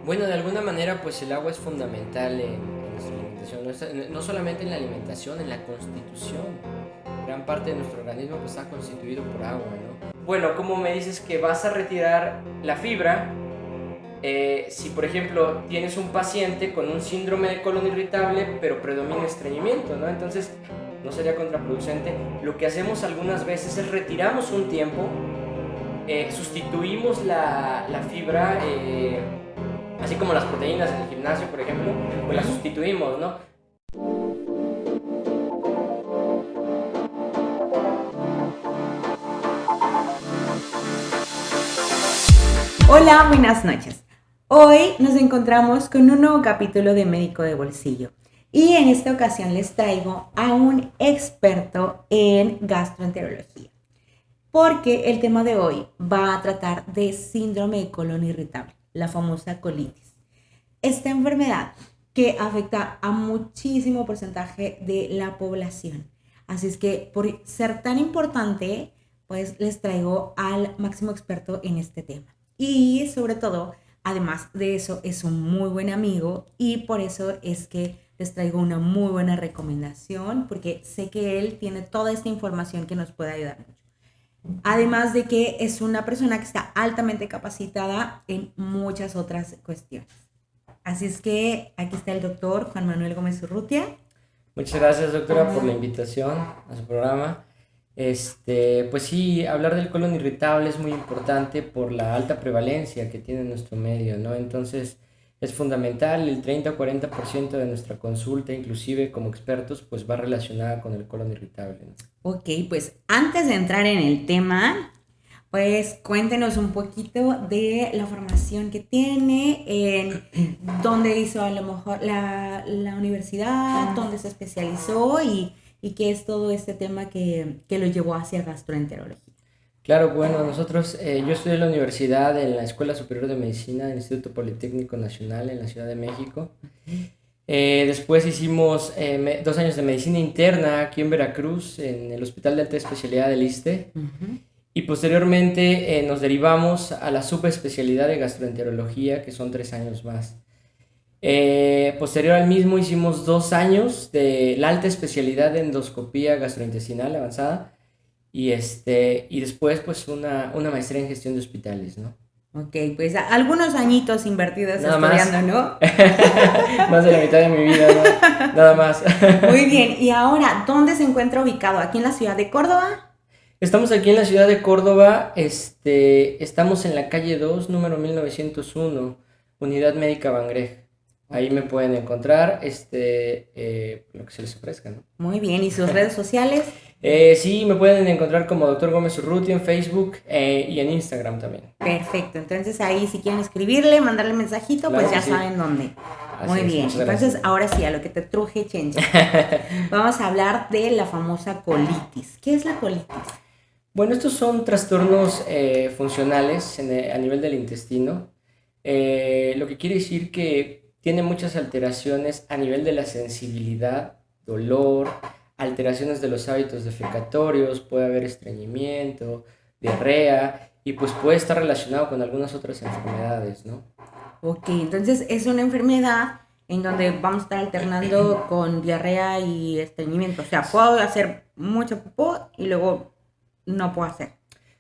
Bueno, de alguna manera, pues el agua es fundamental en nuestra alimentación, no solamente en la alimentación, en la constitución. Gran parte de nuestro organismo pues, está constituido por agua, ¿no? Bueno, como me dices que vas a retirar la fibra, si por ejemplo tienes un paciente con un síndrome de colon irritable, pero predomina estreñimiento, ¿no? Entonces no sería contraproducente. Lo que hacemos algunas veces es retiramos un tiempo, sustituimos la fibra, así como las proteínas en el gimnasio, por ejemplo, pues las sustituimos, ¿no? Hola, buenas noches. Hoy nos encontramos con un nuevo capítulo de Médico de Bolsillo y en esta ocasión les traigo a un experto en gastroenterología porque el tema de hoy va a tratar de síndrome de colon irritable, la famosa colitis. Esta enfermedad que afecta a muchísimo porcentaje de la población. Así es que por ser tan importante, pues les traigo al máximo experto en este tema. Y sobre todo, además de eso, es un muy buen amigo y por eso es que les traigo una muy buena recomendación porque sé que él tiene toda esta información que nos puede ayudar mucho. Además de que es una persona que está altamente capacitada en muchas otras cuestiones. Así es que aquí está el doctor Juan Manuel Gómez Urrutia. Muchas gracias, doctora, por la invitación a su programa. Pues sí, hablar del colon irritable es muy importante por la alta prevalencia que tiene en nuestro medio, ¿no? Entonces es fundamental, el 30 o 40% de nuestra consulta, inclusive como expertos, pues va relacionada con el colon irritable, ¿no? Ok, pues antes de entrar en el tema, pues cuéntenos un poquito de la formación que tiene, en dónde hizo a lo mejor la universidad, dónde se especializó y qué es todo este tema que lo llevó hacia gastroenterología. Claro, bueno, yo estudié en la universidad, en la Escuela Superior de Medicina del Instituto Politécnico Nacional en la Ciudad de México. Después hicimos 2 años de medicina interna aquí en Veracruz, en el Hospital de Alta Especialidad del ISSSTE. Uh-huh. Y posteriormente nos derivamos a la subespecialidad de gastroenterología, que son 3 años más. Posterior al mismo hicimos 2 años de la alta especialidad de endoscopía gastrointestinal avanzada y después pues una maestría en gestión de hospitales, ¿no? Ok, pues algunos añitos invertidos Nada estudiando, más. ¿no? Más de la mitad de mi vida, ¿no? Nada más. Muy bien, y ahora, ¿dónde se encuentra ubicado? ¿Aquí en la ciudad de Córdoba? Estamos aquí en la ciudad de Córdoba, estamos en la calle 2, número 1901, Unidad Médica Bangrej. Ahí me pueden encontrar, lo que se les ofrezca, ¿no? Muy bien, ¿y sus redes sociales? Sí, me pueden encontrar como Dr. Gómez Urrutia en Facebook y en Instagram también. Perfecto, entonces ahí si quieren escribirle, mandarle mensajito, Claro pues ya sí. saben dónde. Así Muy es, bien, muchas entonces gracias. ahora sí, a lo que te truje, Chencha. Vamos a hablar de la famosa colitis. ¿Qué es la colitis? Bueno, estos son trastornos funcionales a nivel del intestino, lo que quiere decir que tiene muchas alteraciones a nivel de la sensibilidad, dolor, alteraciones de los hábitos defecatorios, puede haber estreñimiento, diarrea y pues puede estar relacionado con algunas otras enfermedades, ¿no? Ok, entonces es una enfermedad en donde vamos a estar alternando con diarrea y estreñimiento. O sea, puedo hacer mucho popó y luego no puedo hacer.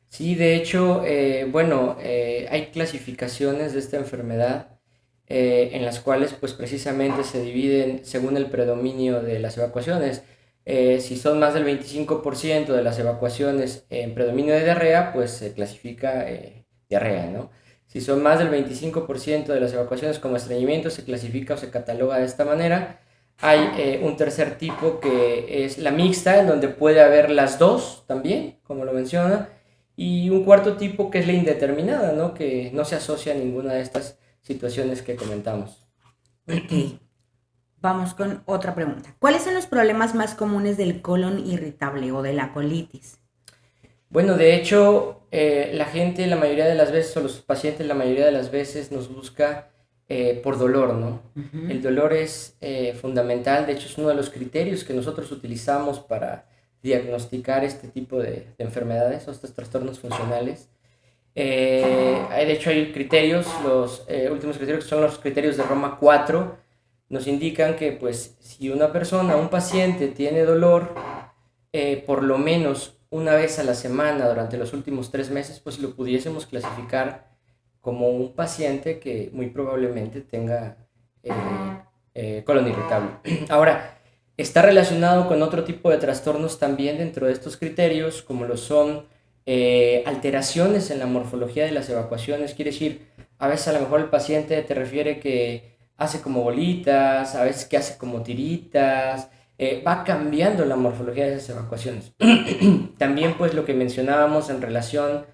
Sí, de hecho, hay clasificaciones de esta enfermedad en las cuales pues precisamente se dividen según el predominio de las evacuaciones. Si son más del 25% de las evacuaciones en predominio de diarrea, pues se clasifica diarrea, ¿no? Si son más del 25% de las evacuaciones como estreñimiento, se clasifica o se cataloga de esta manera. Hay un tercer tipo que es la mixta, en donde puede haber las dos también, como lo menciona, y un cuarto tipo que es la indeterminada, ¿no? Que no se asocia a ninguna de estas situaciones que comentamos. Ok, vamos con otra pregunta. ¿Cuáles son los problemas más comunes del colon irritable o de la colitis? Bueno, de hecho, la gente la mayoría de las veces, o los pacientes la mayoría de las veces nos busca por dolor, ¿no? Uh-huh. El dolor es fundamental, de hecho es uno de los criterios que nosotros utilizamos para diagnosticar este tipo de enfermedades o estos trastornos funcionales. De hecho, hay criterios, los últimos criterios que son los criterios de Roma 4, nos indican que pues si una persona, un paciente tiene dolor, por lo menos una vez a la semana durante los últimos 3 meses, pues lo pudiésemos clasificar como un paciente que muy probablemente tenga colon irritable. Ahora, está relacionado con otro tipo de trastornos también dentro de estos criterios, como lo son alteraciones en la morfología de las evacuaciones. Quiere decir, a veces a lo mejor el paciente te refiere que hace como bolitas, a veces que hace como tiritas, va cambiando la morfología de esas evacuaciones. También pues lo que mencionábamos en relación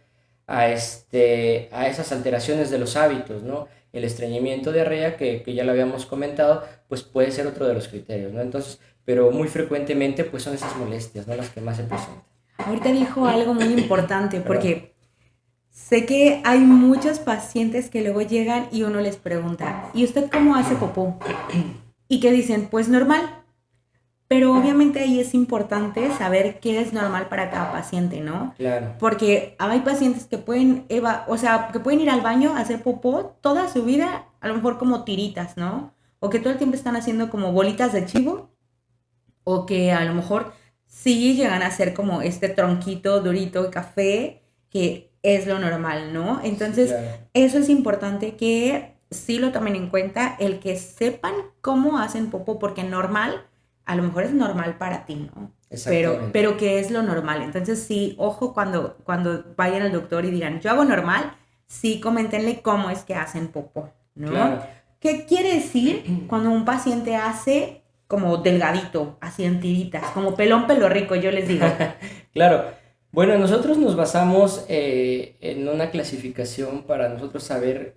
a esas alteraciones de los hábitos, ¿no? El estreñimiento, diarrea, que ya lo habíamos comentado, pues puede ser otro de los criterios, ¿no? Entonces, pero muy frecuentemente pues son esas molestias, ¿no? Las que más se presentan. Ahorita dijo algo muy importante Perdón. porque sé que hay muchos pacientes que luego llegan y uno les pregunta, ¿y usted cómo hace popó? Y que dicen, pues normal. Pero obviamente ahí es importante saber qué es normal para cada paciente, ¿no? Claro. Porque hay pacientes que pueden, que pueden ir al baño a hacer popó toda su vida, a lo mejor como tiritas, ¿no? O que todo el tiempo están haciendo como bolitas de chivo, o que a lo mejor sí llegan a ser como este tronquito durito de café, que es lo normal, ¿no? Sí, Entonces, claro. eso es importante que sí lo tomen en cuenta, el que sepan cómo hacen popó, porque normal, a lo mejor es normal para ti, ¿no? Exactamente. Pero ¿qué es lo normal? Entonces, sí, ojo cuando vayan al doctor y digan, yo hago normal, sí coméntenle cómo es que hacen popó, ¿no? Claro. ¿Qué quiere decir cuando un paciente hace como delgadito, así en tiritas, como pelón pelo rico, yo les digo? Claro. Bueno, nosotros nos basamos en una clasificación para nosotros saber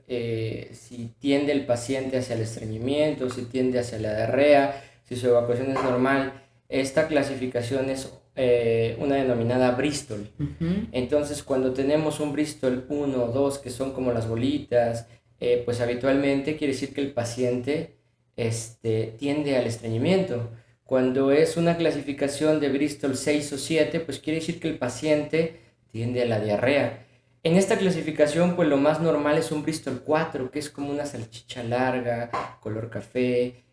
si tiende el paciente hacia el estreñimiento, si tiende hacia la diarrea, si su evacuación es normal. Esta clasificación es una denominada Bristol. Ujú. Entonces, cuando tenemos un Bristol 1 o 2, que son como las bolitas, pues habitualmente quiere decir que el paciente tiende al estreñimiento. Cuando es una clasificación de Bristol 6 o 7, pues quiere decir que el paciente tiende a la diarrea. En esta clasificación, pues lo más normal es un Bristol 4, que es como una salchicha larga, color café,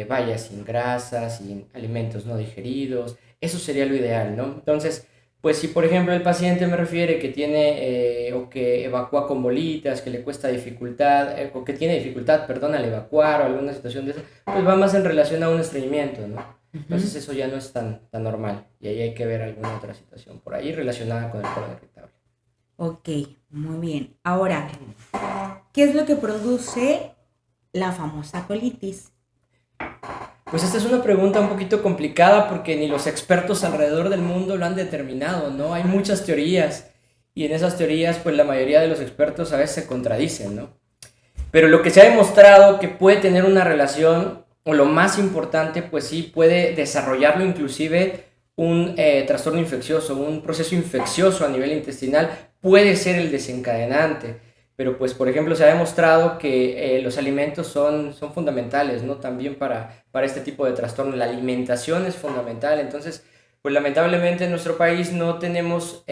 vaya, sin grasa, sin alimentos no digeridos. Eso sería lo ideal, ¿no? Entonces, pues si por ejemplo el paciente me refiere que tiene o que evacúa con bolitas, que le cuesta dificultad, o que tiene dificultad, perdón, al evacuar o alguna situación de esa, pues va más en relación a un estreñimiento, ¿no? Entonces Ujú. eso ya no es tan normal y ahí hay que ver alguna otra situación por ahí relacionada con el colon irritable. Ok, muy bien. Ahora, ¿qué es lo que produce la famosa colitis? Pues esta es una pregunta un poquito complicada porque ni los expertos alrededor del mundo lo han determinado, ¿no? Hay Ajá. muchas teorías y en esas teorías pues la mayoría de los expertos a veces se contradicen, ¿no? Pero lo que se ha demostrado que puede tener una relación, o lo más importante, pues sí, puede desarrollarlo inclusive un trastorno infeccioso, un proceso infeccioso a nivel intestinal, puede ser el desencadenante. Pero pues, por ejemplo, se ha demostrado que los alimentos son fundamentales, ¿no? También para este tipo de trastorno. La alimentación es fundamental. Entonces, pues lamentablemente en nuestro país no tenemos,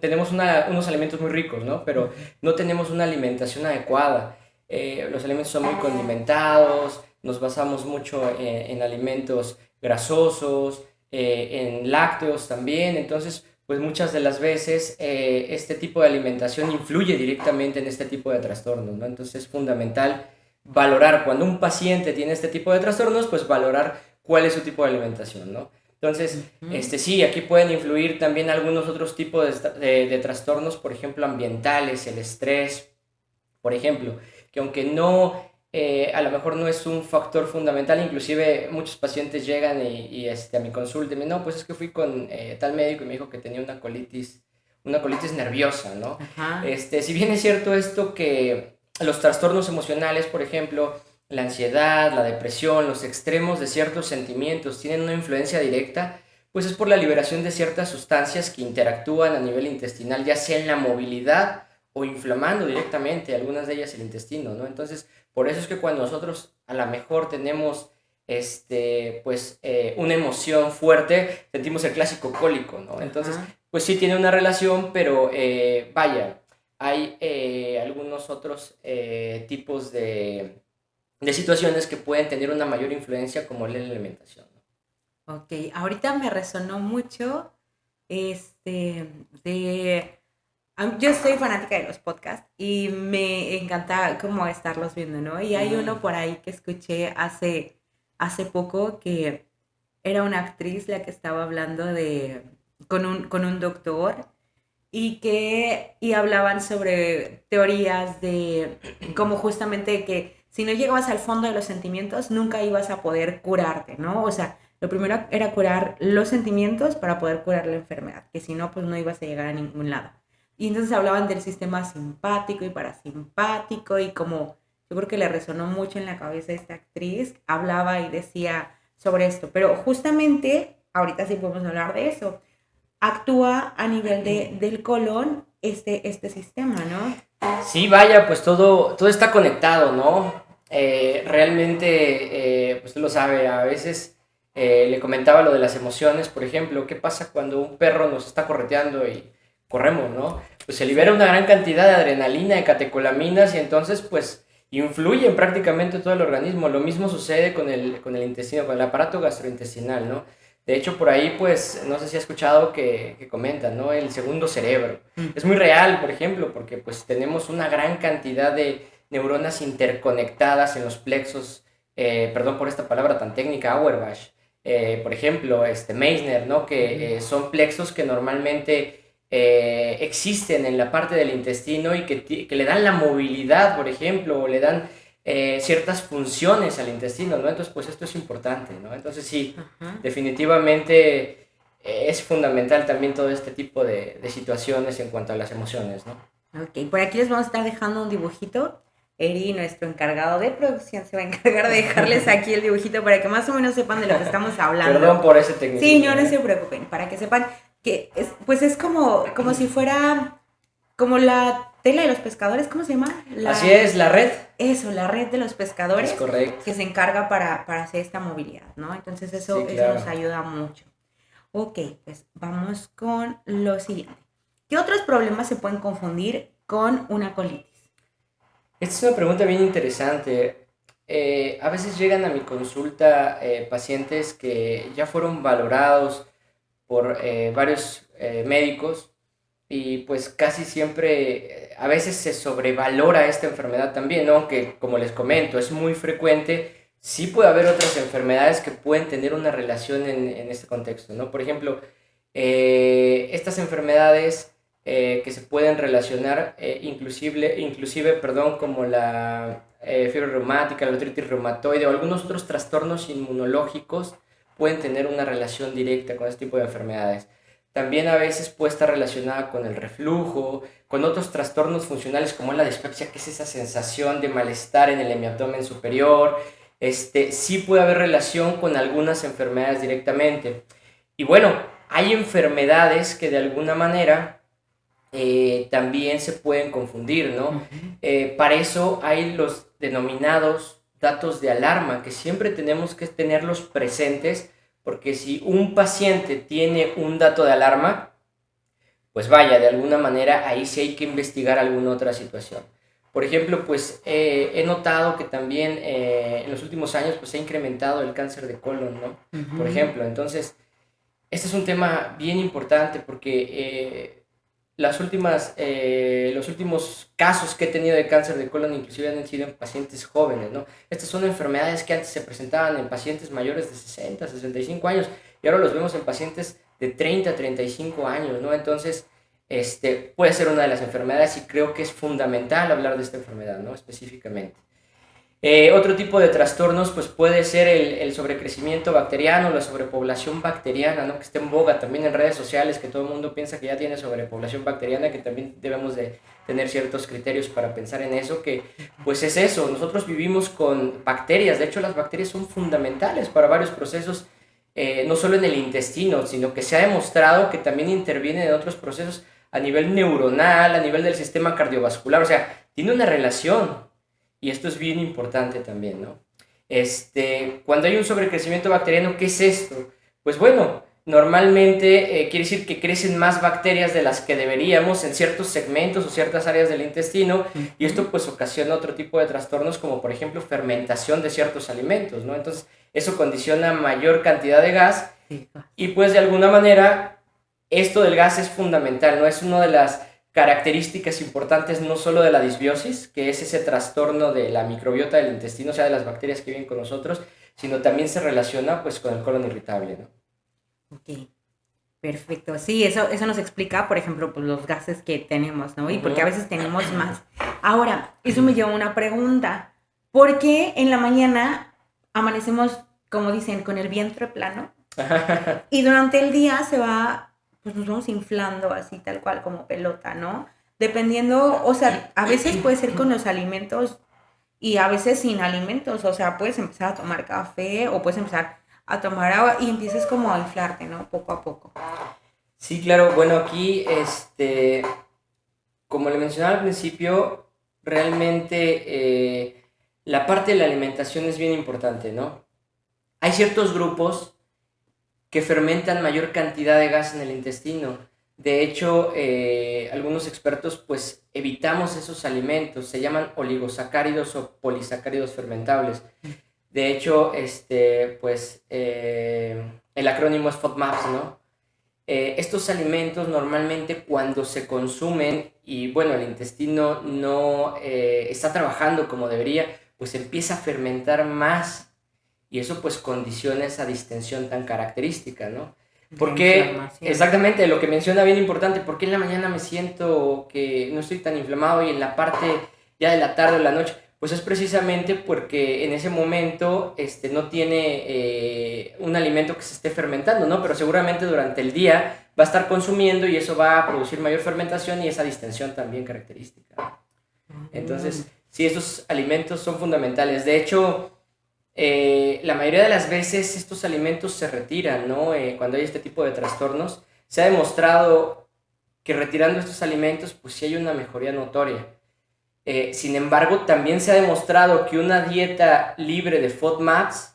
tenemos unos alimentos muy ricos, ¿no? Pero no tenemos una alimentación adecuada. Los alimentos son muy condimentados, nos basamos mucho en alimentos grasosos, en lácteos también, entonces pues muchas de las veces este tipo de alimentación influye directamente en este tipo de trastornos, ¿no? Entonces es fundamental valorar cuando un paciente tiene este tipo de trastornos, pues valorar cuál es su tipo de alimentación, ¿no? Entonces, Ujú. sí, aquí pueden influir también algunos otros tipos de trastornos, por ejemplo, ambientales, el estrés, por ejemplo, que aunque no, a lo mejor no es un factor fundamental, inclusive muchos pacientes llegan a mi consulta y me dicen, no, pues es que fui con tal médico y me dijo que tenía una colitis nerviosa, ¿no? Ajá. Si bien es cierto esto que los trastornos emocionales, por ejemplo, la ansiedad, la depresión, los extremos de ciertos sentimientos tienen una influencia directa, pues es por la liberación de ciertas sustancias que interactúan a nivel intestinal, ya sea en la movilidad o inflamando directamente algunas de ellas el intestino, ¿no? Entonces, por eso es que cuando nosotros a lo mejor tenemos una emoción fuerte, sentimos el clásico cólico, ¿no? Entonces, Ajá. pues sí tiene una relación, pero vaya, hay algunos otros tipos de situaciones que pueden tener una mayor influencia como la alimentación, ¿no? Ok, ahorita me resonó mucho de... Yo soy fanática de los podcasts y me encanta como estarlos viendo, ¿no? Y hay uno por ahí que escuché hace poco que era una actriz la que estaba hablando con un doctor y hablaban sobre teorías de como justamente que si no llegabas al fondo de los sentimientos nunca ibas a poder curarte, ¿no? O sea, lo primero era curar los sentimientos para poder curar la enfermedad, que si no, pues no ibas a llegar a ningún lado. Y entonces hablaban del sistema simpático y parasimpático y como yo creo que le resonó mucho en la cabeza a esta actriz, hablaba y decía sobre esto, pero justamente ahorita sí podemos hablar de eso, actúa a nivel del colon este sistema, ¿no? Sí, vaya, pues todo está conectado, ¿no? Realmente, pues tú lo sabes, a veces le comentaba lo de las emociones, por ejemplo, ¿qué pasa cuando un perro nos está correteando y corremos, ¿no? Pues se libera una gran cantidad de adrenalina, de catecolaminas y entonces pues influye en prácticamente todo el organismo. Lo mismo sucede con el intestino, con el aparato gastrointestinal, ¿no? De hecho, por ahí, pues, no sé si has escuchado que comentan, ¿no? El segundo cerebro. Es muy real, por ejemplo, porque pues tenemos una gran cantidad de neuronas interconectadas en los plexos, perdón por esta palabra tan técnica, Auerbach, por ejemplo, Meissner, ¿no? Que son plexos que normalmente existen en la parte del intestino y que le dan la movilidad, por ejemplo, o le dan ciertas funciones al intestino, ¿no? Entonces, pues esto es importante, ¿no? Entonces, sí, definitivamente es fundamental también todo este tipo de situaciones en cuanto a las emociones, ¿no? Ok, por aquí les vamos a estar dejando un dibujito. Eri, nuestro encargado de producción, se va a encargar de dejarles aquí el dibujito para que más o menos sepan de lo que estamos hablando. Perdón por ese tecnicismo. Sí, no se preocupen, para que sepan que pues es como si fuera como la tela de los pescadores, ¿cómo se llama? Así es, la red. Eso, la red de los pescadores. Es correcto. Que se encarga para hacer esta movilidad, ¿no? Entonces eso, Sí, claro. eso nos ayuda mucho. Ok, pues vamos con lo siguiente. ¿Qué otros problemas se pueden confundir con una colitis? Esta es una pregunta bien interesante. A veces llegan a mi consulta pacientes que ya fueron valorados por varios médicos y pues casi siempre, a veces se sobrevalora esta enfermedad también, ¿no? Aunque como les comento, es muy frecuente, sí puede haber otras enfermedades que pueden tener una relación en este contexto, ¿no? Por ejemplo, estas enfermedades que se pueden relacionar inclusive, perdón, como la fiebre reumática, la artritis reumatoide o algunos otros trastornos inmunológicos pueden tener una relación directa con este tipo de enfermedades. También a veces puede estar relacionada con el reflujo, con otros trastornos funcionales como la dispepsia, que es esa sensación de malestar en el hemiabdomen superior. Sí puede haber relación con algunas enfermedades directamente. Y bueno, hay enfermedades que de alguna manera también se pueden confundir, ¿no? Para eso hay los denominados datos de alarma, que siempre tenemos que tenerlos presentes, porque si un paciente tiene un dato de alarma, pues vaya, de alguna manera ahí sí hay que investigar alguna otra situación. Por ejemplo, pues he notado que también en los últimos años pues se ha incrementado el cáncer de colon, ¿no? Por ejemplo, entonces, este es un tema bien importante porque los últimos casos que he tenido de cáncer de colon inclusive han sido en pacientes jóvenes, ¿no? Estas son enfermedades que antes se presentaban en pacientes mayores de 60, 65 años y ahora los vemos en pacientes de 30, 35 años, ¿no? Entonces, puede ser una de las enfermedades y creo que es fundamental hablar de esta enfermedad, ¿no? Específicamente. Otro tipo de trastornos pues puede ser el sobrecrecimiento bacteriano, la sobrepoblación bacteriana, ¿no? Que está en boga también en redes sociales, que todo el mundo piensa que ya tiene sobrepoblación bacteriana, que también debemos de tener ciertos criterios para pensar en eso, que pues es eso, nosotros vivimos con bacterias, de hecho las bacterias son fundamentales para varios procesos, no solo en el intestino, sino que se ha demostrado que también intervienen en otros procesos a nivel neuronal, a nivel del sistema cardiovascular, o sea, tiene una relación. Y esto es bien importante también, ¿no? Cuando hay un sobrecrecimiento bacteriano, ¿qué es esto? Pues bueno, normalmente quiere decir que crecen más bacterias de las que deberíamos en ciertos segmentos o ciertas áreas del intestino, y esto pues ocasiona otro tipo de trastornos como por ejemplo fermentación de ciertos alimentos, ¿no? Entonces eso condiciona mayor cantidad de gas y pues de alguna manera esto del gas es fundamental, ¿no? Es una de las características importantes no solo de la disbiosis, que es ese trastorno de la microbiota del intestino, o sea, de las bacterias que viven con nosotros, sino también se relaciona pues con el colon irritable, ¿no? Ok, perfecto. Sí, eso nos explica, por ejemplo, pues, los gases que tenemos, ¿no? Y porque a veces tenemos más. Ahora, eso me lleva a una pregunta. ¿Por qué en la mañana amanecemos, como dicen, con el vientre plano? Y durante el día se va, pues nos vamos inflando así, tal cual, como pelota, ¿no? Dependiendo, o sea, a veces puede ser con los alimentos y a veces sin alimentos, o sea, puedes empezar a tomar café o puedes empezar a tomar agua y empiezas como a inflarte, ¿no? Poco a poco. Sí, claro, bueno, aquí, como le mencionaba al principio, realmente la parte de la alimentación es bien importante, ¿no? Hay ciertos grupos que fermentan mayor cantidad de gas en el intestino. De hecho, algunos expertos pues evitamos esos alimentos, se llaman oligosacáridos o polisacáridos fermentables. De hecho, el acrónimo es FODMAPs, ¿no? Estos alimentos normalmente cuando se consumen y bueno, el intestino no está trabajando como debería, pues empieza a fermentar más y eso pues condiciona esa distensión tan característica, ¿no? Porque exactamente lo que menciona bien importante, porque en la mañana me siento que no estoy tan inflamado y en la parte ya de la tarde o la noche, pues es precisamente porque en ese momento no tiene un alimento que se esté fermentando, ¿no? Pero seguramente durante el día va a estar consumiendo y eso va a producir mayor fermentación y esa distensión también característica. Entonces, sí, estos alimentos son fundamentales. De hecho, la mayoría de las veces estos alimentos se retiran, ¿no? Cuando hay este tipo de trastornos. Se ha demostrado que retirando estos alimentos, pues sí hay una mejoría notoria. Sin embargo, también se ha demostrado que una dieta libre de FODMAPs,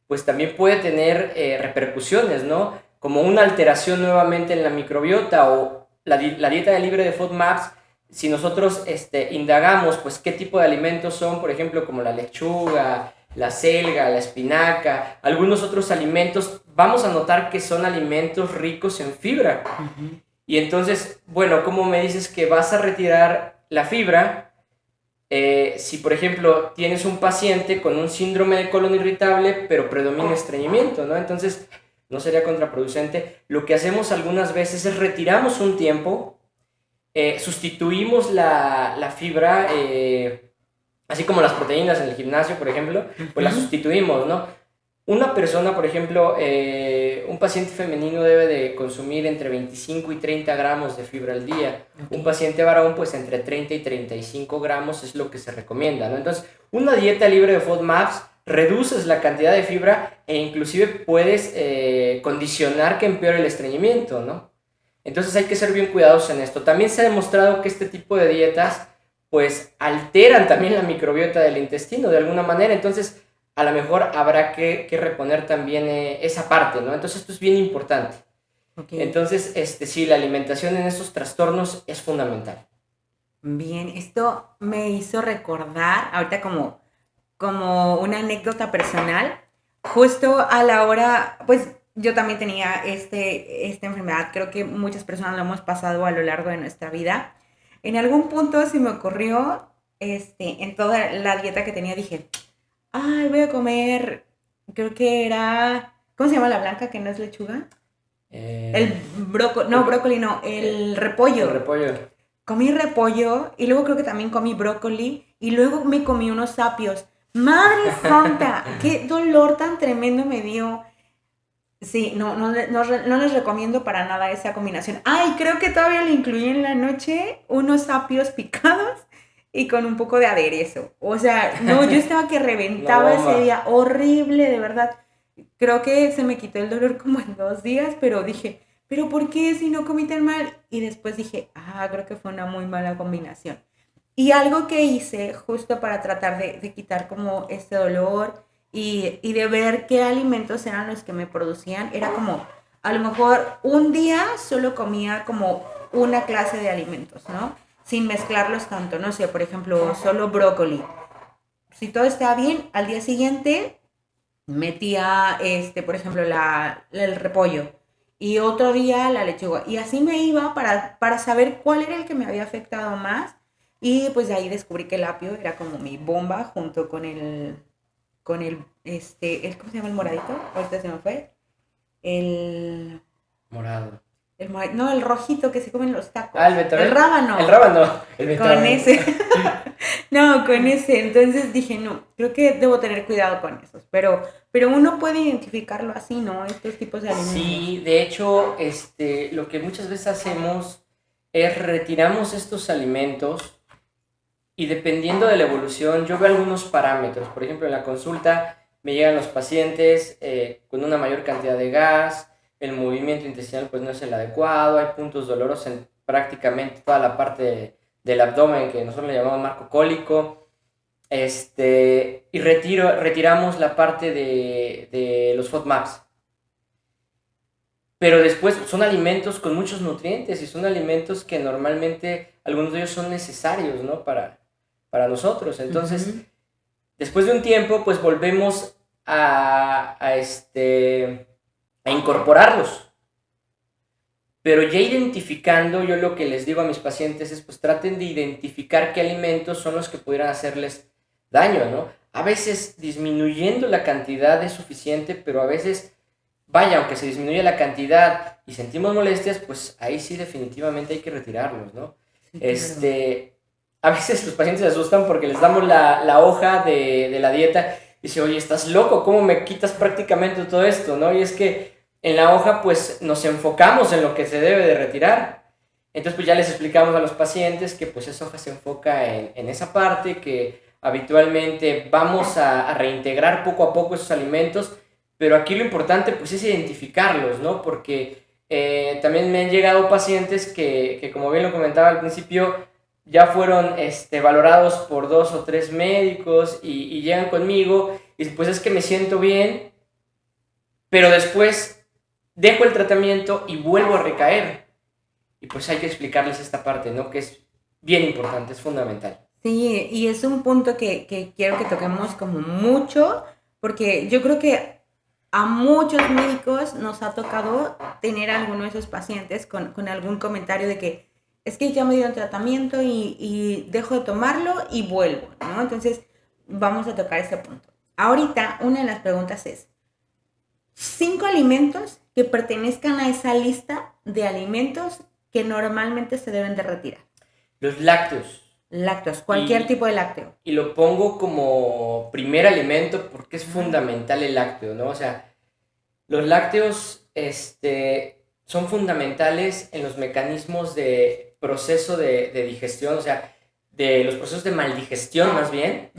pues también puede tener repercusiones, ¿no? Como una alteración nuevamente en la microbiota o la dieta libre de FODMAPs. Si nosotros indagamos, pues qué tipo de alimentos son, por ejemplo, como la lechuga, la selga, la espinaca, algunos otros alimentos, vamos a notar que son alimentos ricos en fibra. Uh-huh. Y entonces, bueno, ¿cómo me dices que vas a retirar la fibra? Si, por ejemplo, tienes un paciente con un síndrome de colon irritable, pero predomina estreñimiento, ¿no? Entonces, no sería contraproducente. Lo que hacemos algunas veces es retiramos un tiempo, sustituimos la fibra, así como las proteínas en el gimnasio, por ejemplo, pues las sustituimos, ¿no? Una persona, por ejemplo, un paciente femenino debe de consumir entre 25 y 30 gramos de fibra al día. Okay. Un paciente varón, pues entre 30 y 35 gramos es lo que se recomienda, ¿no? Entonces, una dieta libre de FODMAPs, reduces la cantidad de fibra e inclusive puedes condicionar que empeore el estreñimiento, ¿no? Entonces hay que ser bien cuidadosos en esto. También se ha demostrado que este tipo de dietas pues alteran también la microbiota del intestino de alguna manera, entonces a lo mejor habrá que reponer también esa parte, ¿no? Entonces esto es bien importante. Okay. Entonces, sí, la alimentación en estos trastornos es fundamental. Bien, esto me hizo recordar, ahorita como una anécdota personal, justo a la hora, pues yo también tenía esta enfermedad, creo que muchas personas lo hemos pasado a lo largo de nuestra vida. En algún punto se me ocurrió, en toda la dieta que tenía, dije, ay, voy a comer, creo que era, ¿cómo se llama la blanca que no es lechuga? El brócoli, no, brócoli no, el repollo. El repollo. Comí repollo y luego creo que también comí brócoli y luego me comí unos apios. ¡Madre santa! ¡Qué dolor tan tremendo me dio! Sí, no les recomiendo para nada esa combinación. ¡Ay! Creo que todavía le incluí en la noche unos apios picados y con un poco de aderezo. O sea, no, yo estaba que reventaba ese día. Horrible, de verdad. Creo que se me quitó el dolor como en 2 días, pero dije, ¿pero por qué si no comí tan mal? Y después dije, creo que fue una muy mala combinación. Y algo que hice justo para tratar de quitar como este dolor y de ver qué alimentos eran los que me producían, era como a lo mejor un día solo comía como una clase de alimentos, ¿no? Sin mezclarlos tanto, no sé, por ejemplo, solo brócoli. Si todo estaba bien, al día siguiente metía, por ejemplo, el repollo y otro día la lechuga. Y así me iba para saber cuál era el que me había afectado más. Y pues de ahí descubrí que el apio era como mi bomba junto con el, ¿cómo se llama el moradito? Ahorita se me fue. El, Morado. no, el rojito que se comen los tacos. Ah, el betabel. El rábano. El rábano. El betabel. Con ese. No, con ese. Entonces dije, no, creo que debo tener cuidado con esos. Pero uno puede identificarlo así, ¿no? Estos tipos de alimentos. Sí, de hecho, lo que muchas veces hacemos es retiramos estos alimentos y dependiendo de la evolución, yo veo algunos parámetros. Por ejemplo, en la consulta me llegan los pacientes con una mayor cantidad de gas, el movimiento intestinal pues no es el adecuado, hay puntos dolorosos en prácticamente toda la parte del abdomen que nosotros le llamamos marco cólico. Y retiramos la parte de los FODMAPs. Pero después son alimentos con muchos nutrientes y son alimentos que normalmente algunos de ellos son necesarios, ¿no? Para nosotros. Entonces, después de un tiempo, pues volvemos a incorporarlos. Pero ya identificando, yo lo que les digo a mis pacientes es, pues traten de identificar qué alimentos son los que pudieran hacerles daño, ¿no? A veces disminuyendo la cantidad es suficiente, pero a veces, vaya, aunque se disminuye la cantidad y sentimos molestias, pues ahí sí definitivamente hay que retirarlos, ¿no? Sí, claro. A veces los pacientes se asustan porque les damos la hoja de la dieta y dicen, oye, ¿estás loco? ¿Cómo me quitas prácticamente todo esto, no? Y es que en la hoja, pues, nos enfocamos en lo que se debe de retirar. Entonces, pues, ya les explicamos a los pacientes que, pues, esa hoja se enfoca en esa parte, que habitualmente vamos a reintegrar poco a poco esos alimentos, pero aquí lo importante, pues, es identificarlos, ¿no? Porque también me han llegado pacientes que, como bien lo comentaba al principio, ya fueron valorados por 2 o 3 médicos y llegan conmigo y pues es que me siento bien, pero después dejo el tratamiento y vuelvo a recaer. Y pues hay que explicarles esta parte, ¿no? Que es bien importante, es fundamental. Sí, y es un punto que quiero que toquemos como mucho, porque yo creo que a muchos médicos nos ha tocado tener a alguno de esos pacientes con algún comentario de que es que ya me dieron tratamiento y dejo de tomarlo y vuelvo, ¿no? Entonces, vamos a tocar ese punto. Ahorita, una de las preguntas es, 5 alimentos que pertenezcan a esa lista de alimentos que normalmente se deben de retirar. Los lácteos. Lácteos, cualquier tipo de lácteo. Y lo pongo como primer alimento porque es fundamental el lácteo, ¿no? O sea, los lácteos son fundamentales en los mecanismos de proceso de digestión, o sea, de los procesos de maldigestión más bien,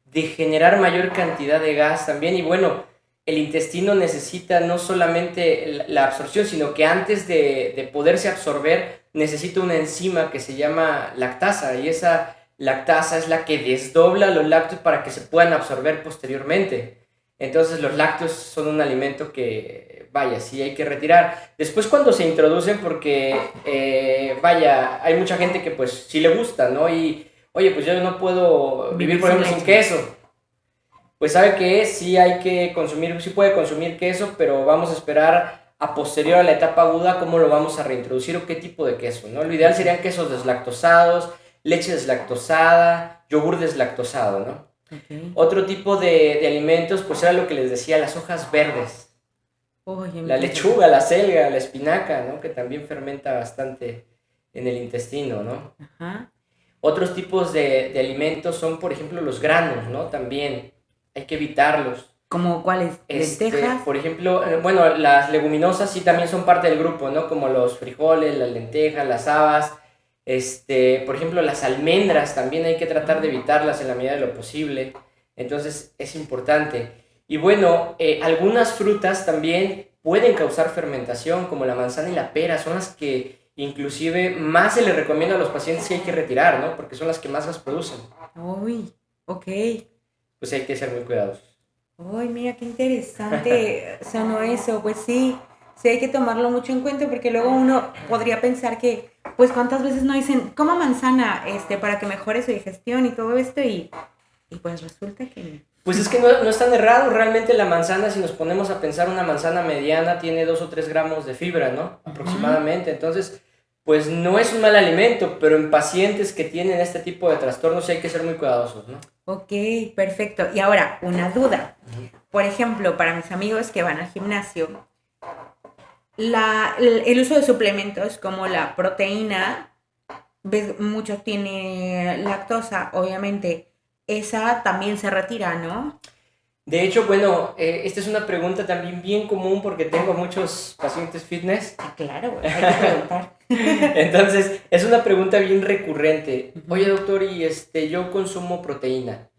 de generar mayor cantidad de gas también. Y bueno, el intestino necesita no solamente la absorción, sino que antes de poderse absorber necesita una enzima que se llama lactasa, y esa lactasa es la que desdobla los lácteos para que se puedan absorber posteriormente. Entonces los lácteos son un alimento que, vaya, sí hay que retirar. Después cuando se introducen, porque, vaya, hay mucha gente que pues sí le gusta, ¿no? Y, oye, pues yo no puedo vivir, por ejemplo, sin queso. Pues sabe que sí hay que consumir, sí puede consumir queso, pero vamos a esperar a posterior a la etapa aguda cómo lo vamos a reintroducir o qué tipo de queso, ¿no? Lo ideal serían quesos deslactosados, leche deslactosada, yogur deslactosado, ¿no? Okay. Otro tipo de alimentos, pues era lo que les decía, las hojas verdes. La lechuga, la selga, la espinaca, ¿no? Que también fermenta bastante en el intestino, ¿no? Ajá. Otros tipos de alimentos son, por ejemplo, los granos, ¿no? También hay que evitarlos. ¿Como cuáles? ¿Lentejas? Por ejemplo, bueno, las leguminosas sí también son parte del grupo, ¿no? Como los frijoles, las lentejas, las habas. Por ejemplo, las almendras también hay que tratar de evitarlas en la medida de lo posible. Entonces es importante. Y bueno, algunas frutas también pueden causar fermentación, como la manzana y la pera. Son las que inclusive más se les recomienda a los pacientes que hay que retirar, ¿no? Porque son las que más las producen. Uy, ok. Pues hay que ser muy cuidadosos. Uy, mira qué interesante sonó eso. Pues sí, Sí, hay que tomarlo mucho en cuenta porque luego uno podría pensar que, pues, ¿cuántas veces no dicen, coma manzana, para que mejore su digestión y todo esto? Y pues resulta que... Pues es que no es tan errado. Realmente la manzana, si nos ponemos a pensar, una manzana mediana tiene 2 o 3 gramos de fibra, ¿no? Aproximadamente. Entonces, pues no es un mal alimento, pero en pacientes que tienen este tipo de trastornos sí hay que ser muy cuidadosos, ¿no? Ok, perfecto. Y ahora, una duda. Por ejemplo, para mis amigos que van al gimnasio, el uso de suplementos como la proteína, ves, mucho tiene lactosa, obviamente, esa también se retira, ¿no? De hecho, bueno, esta es una pregunta también bien común porque tengo muchos pacientes fitness. Sí, claro, hay que preguntar. Entonces, es una pregunta bien recurrente. Oye, doctor, y yo consumo proteína.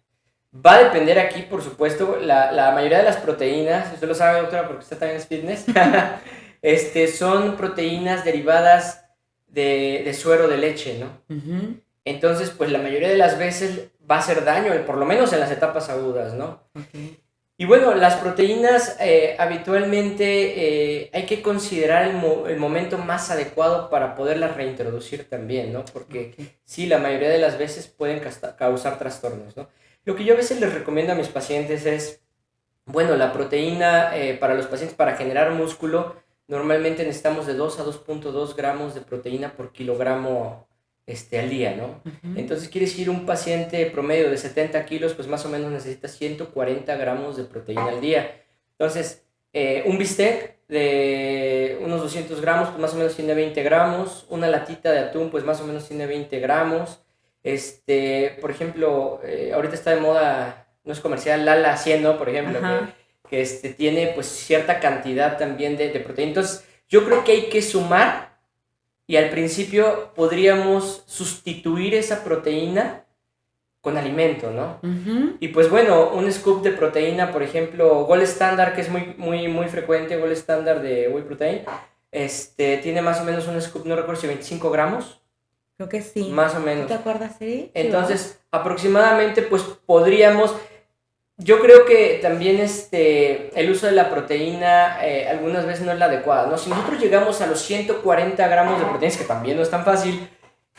Va a depender aquí, por supuesto, la mayoría de las proteínas, usted lo sabe, doctora, porque usted también es fitness, son proteínas derivadas de suero de leche, ¿no? Uh-huh. Entonces, pues la mayoría de las veces va a hacer daño, por lo menos en las etapas agudas, ¿no? Okay. Y bueno, las proteínas habitualmente hay que considerar el momento más adecuado para poderlas reintroducir también, ¿no? Porque sí, la mayoría de las veces pueden causar trastornos, ¿no? Lo que yo a veces les recomiendo a mis pacientes es, bueno, la proteína para los pacientes, para generar músculo, normalmente necesitamos de 2 a 2.2 gramos de proteína por kilogramo al día, ¿no? Uh-huh. Entonces quiere decir un paciente promedio de 70 kilos, pues más o menos necesita 140 gramos de proteína al día. Entonces, un bistec de unos 200 gramos, pues más o menos tiene 20 gramos. Una latita de atún, pues más o menos tiene 20 gramos. Por ejemplo, ahorita está de moda, no es comercial, Lala 100, ¿no? Por ejemplo, que tiene pues cierta cantidad también de proteína. Entonces, yo creo que hay que sumar. Y al principio podríamos sustituir esa proteína con alimento, ¿no? Uh-huh. Y pues bueno, un scoop de proteína, por ejemplo, Gold Standard, que es muy frecuente, Gold Standard de Whey Protein, tiene más o menos un scoop, no recuerdo si 25 gramos. Creo que sí. Más o menos. ¿Te acuerdas? Sí. Entonces, aproximadamente, pues podríamos... Yo creo que también el uso de la proteína algunas veces no es la adecuada, ¿no? Si nosotros llegamos a los 140 gramos de proteínas, que también no es tan fácil,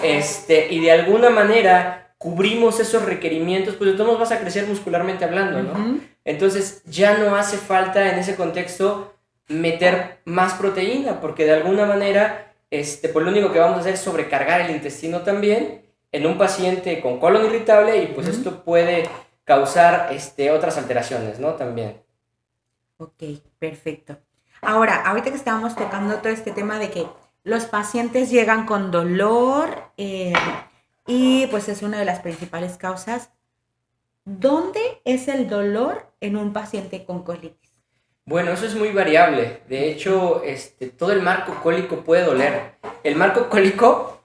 y de alguna manera cubrimos esos requerimientos, pues de todos modos vas a crecer muscularmente hablando, ¿no? Uh-huh. Entonces ya no hace falta en ese contexto meter más proteína, porque de alguna manera, pues lo único que vamos a hacer es sobrecargar el intestino también en un paciente con colon irritable y pues esto puede causar otras alteraciones, ¿no? También. Ok, perfecto. Ahora, ahorita que estábamos tocando todo este tema de que los pacientes llegan con dolor y pues es una de las principales causas. ¿Dónde es el dolor en un paciente con colitis? Bueno, eso es muy variable. De hecho, todo el marco cólico puede doler. El marco cólico,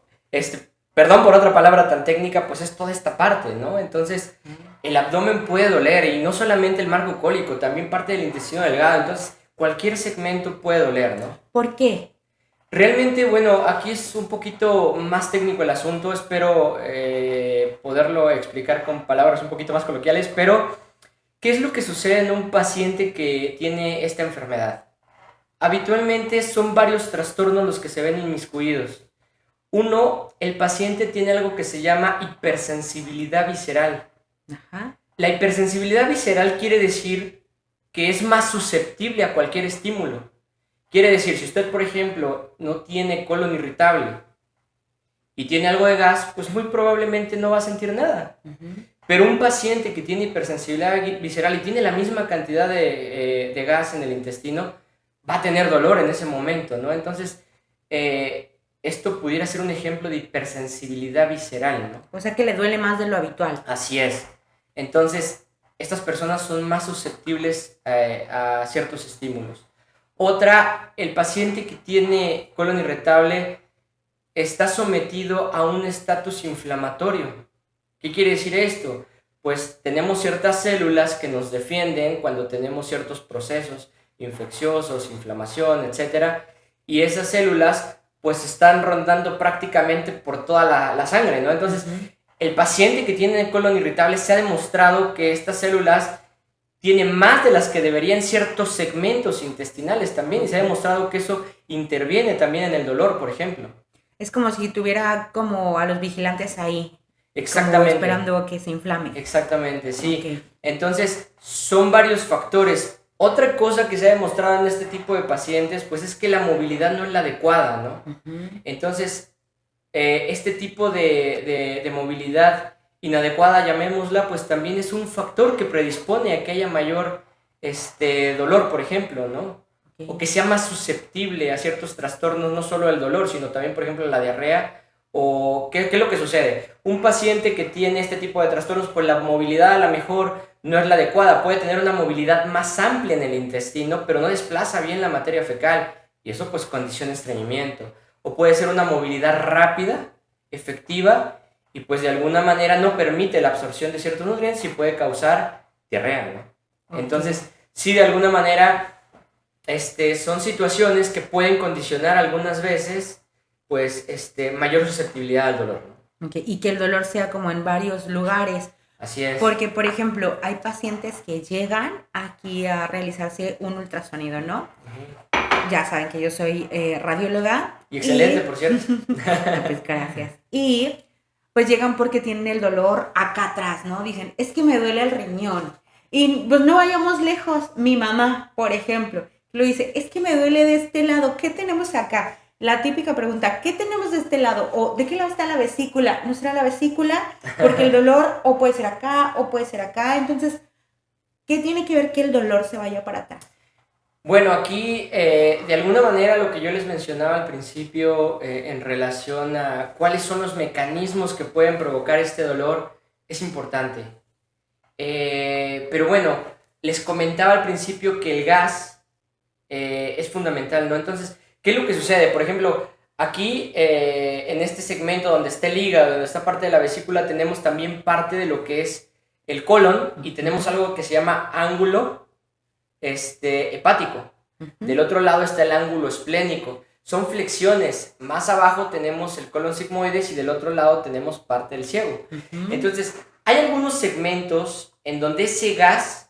perdón por otra palabra tan técnica, pues es toda esta parte, ¿no? Entonces, el abdomen puede doler y no solamente el marco cólico, también parte del intestino delgado. Entonces, cualquier segmento puede doler, ¿no? ¿Por qué? Realmente, bueno, aquí es un poquito más técnico el asunto. Espero poderlo explicar con palabras un poquito más coloquiales, pero ¿qué es lo que sucede en un paciente que tiene esta enfermedad? Habitualmente son varios trastornos los que se ven inmiscuidos. Uno, el paciente tiene algo que se llama hipersensibilidad visceral. Ajá. La hipersensibilidad visceral quiere decir que es más susceptible a cualquier estímulo. Quiere decir, si usted, por ejemplo, no tiene colon irritable y tiene algo de gas, pues muy probablemente no va a sentir nada. Uh-huh. Pero un paciente que tiene hipersensibilidad visceral y tiene la misma cantidad de gas en el intestino, va a tener dolor en ese momento, ¿no? Entonces, esto pudiera ser un ejemplo de hipersensibilidad visceral, ¿no? O sea que le duele más de lo habitual. Así es. Entonces, estas personas son más susceptibles a ciertos estímulos. Otra, el paciente que tiene colon irritable está sometido a un estatus inflamatorio. ¿Qué quiere decir esto? Pues tenemos ciertas células que nos defienden cuando tenemos ciertos procesos infecciosos, inflamación, etc. Y esas células pues están rondando prácticamente por toda la sangre, ¿no? Entonces, el paciente que tiene colon irritable se ha demostrado que estas células tiene más de las que deberían ciertos segmentos intestinales también, y se ha demostrado que eso interviene también en el dolor, por ejemplo. Es como si tuviera como a los vigilantes ahí. Exactamente. Como esperando que se inflame. Exactamente, sí. Okay. Entonces, son varios factores. Otra cosa que se ha demostrado en este tipo de pacientes, pues es que la movilidad no es la adecuada, ¿no? Uh-huh. Entonces, este tipo de movilidad inadecuada, llamémosla, pues también es un factor que predispone a que haya mayor dolor, por ejemplo, ¿no? Okay. O que sea más susceptible a ciertos trastornos, no solo el dolor, sino también, por ejemplo, la diarrea. ¿O qué es lo que sucede? Un paciente que tiene este tipo de trastornos, pues la movilidad a lo mejor no es la adecuada. Puede tener una movilidad más amplia en el intestino, pero no desplaza bien la materia fecal. Y eso pues condiciona estreñimiento. O puede ser una movilidad rápida, efectiva, y pues de alguna manera no permite la absorción de ciertos nutrientes y puede causar diarrea, ¿no? Okay. Entonces, sí, de alguna manera, son situaciones que pueden condicionar algunas veces pues mayor susceptibilidad al dolor, ¿no? Okay. Y que el dolor sea como en varios lugares. Así es. Porque, por ejemplo, hay pacientes que llegan aquí a realizarse un ultrasonido, ¿no? Uh-huh. Ya saben que yo soy radióloga. Y excelente, por cierto. Pues gracias. Y pues llegan porque tienen el dolor acá atrás, ¿no? Dicen, es que me duele el riñón. Y pues no vayamos lejos. Mi mamá, por ejemplo, lo dice, es que me duele de este lado. ¿Qué tenemos acá? La típica pregunta, ¿qué tenemos de este lado? ¿O de qué lado está la vesícula? ¿No será la vesícula? Porque el dolor o puede ser acá o puede ser acá. Entonces, ¿qué tiene que ver que el dolor se vaya para atrás? Bueno, aquí de alguna manera lo que yo les mencionaba al principio en relación a cuáles son los mecanismos que pueden provocar este dolor es importante. Pero bueno, les comentaba al principio que el gas es fundamental, ¿no? Entonces, ¿qué es lo que sucede? Por ejemplo, aquí en este segmento donde está el hígado, donde está parte de la vesícula, tenemos también parte de lo que es el colon y tenemos algo que se llama ángulo hepático. Uh-huh. Del otro lado está el ángulo esplénico. Son flexiones. Más abajo tenemos el colon sigmoides y del otro lado tenemos parte del ciego. Uh-huh. Entonces, hay algunos segmentos en donde ese gas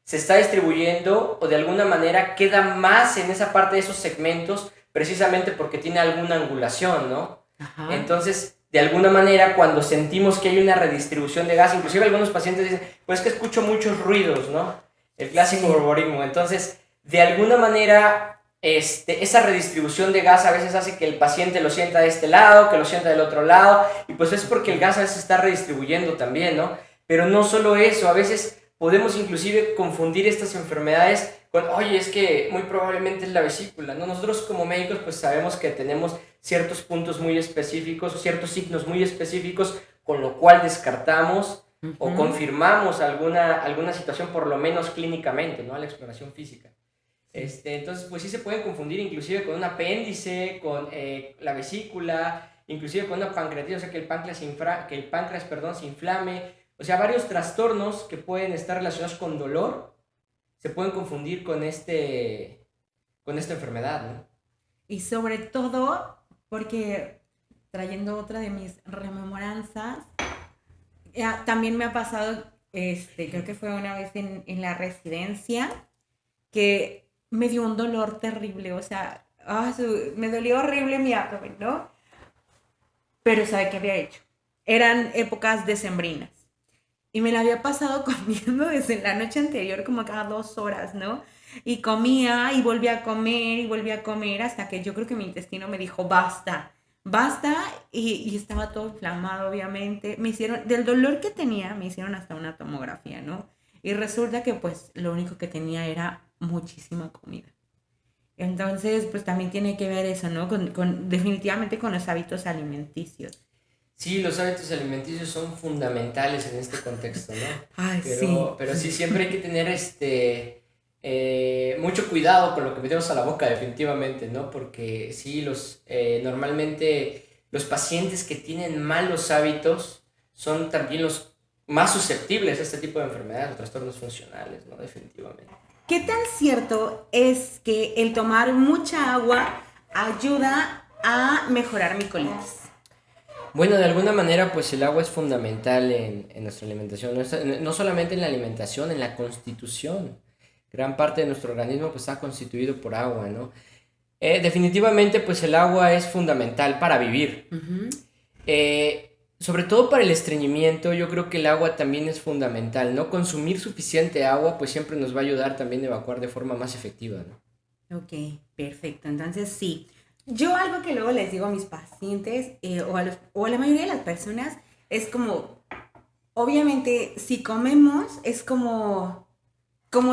se está distribuyendo o de alguna manera queda más en esa parte de esos segmentos precisamente porque tiene alguna angulación, ¿no? Ajá. Entonces, de alguna manera, cuando sentimos que hay una redistribución de gas, inclusive algunos pacientes dicen, pues es que escucho muchos ruidos, ¿no? El clásico borborismo. Entonces, de alguna manera, esa redistribución de gas a veces hace que el paciente lo sienta de este lado, que lo sienta del otro lado, y pues es porque el gas a veces está redistribuyendo también, ¿no? Pero no solo eso, a veces podemos inclusive confundir estas enfermedades con, oye, es que muy probablemente es la vesícula, ¿no? Nosotros como médicos pues sabemos que tenemos ciertos puntos muy específicos o ciertos signos muy específicos con lo cual descartamos uh-huh. o confirmamos alguna situación por lo menos clínicamente, ¿no? A la exploración física. Entonces pues sí se pueden confundir inclusive con un apéndice, con la vesícula, inclusive con una pancreatitis, o sea que el páncreas se inflame. O sea, varios trastornos que pueden estar relacionados con dolor se pueden confundir con esta enfermedad, ¿no? Y sobre todo, porque trayendo otra de mis rememoranzas, también me ha pasado, creo que fue una vez en la residencia, que me dio un dolor terrible, o sea, me dolió horrible mi abdomen, ¿no? Pero ¿sabe qué había hecho? Eran épocas decembrinas. Y me la había pasado comiendo desde la noche anterior como cada 2 horas, ¿no? Y comía y volvía a comer hasta que yo creo que mi intestino me dijo basta y estaba todo inflamado obviamente. Del dolor que tenía me hicieron hasta una tomografía, ¿no? Y resulta que pues lo único que tenía era muchísima comida. Entonces pues también tiene que ver eso, ¿no? Definitivamente con los hábitos alimenticios. Sí, los hábitos alimenticios son fundamentales en este contexto, ¿no? Ay, pero sí, siempre hay que tener mucho cuidado con lo que metemos a la boca, definitivamente, ¿no? Porque sí, normalmente los pacientes que tienen malos hábitos son también los más susceptibles a este tipo de enfermedades o trastornos funcionales, ¿no? Definitivamente. ¿Qué tan cierto es que el tomar mucha agua ayuda a mejorar mi colitis? Bueno, de alguna manera, pues el agua es fundamental en nuestra alimentación, no solamente en la alimentación, en la constitución. Gran parte de nuestro organismo pues está constituido por agua, ¿no? Definitivamente, pues el agua es fundamental para vivir. Ujú. Sobre todo para el estreñimiento, yo creo que el agua también es fundamental, ¿no? Consumir suficiente agua, pues siempre nos va a ayudar también a evacuar de forma más efectiva, ¿no? Ok, perfecto. Entonces, sí. Yo algo que luego les digo a mis pacientes o a la mayoría de las personas es como, obviamente, si comemos, es como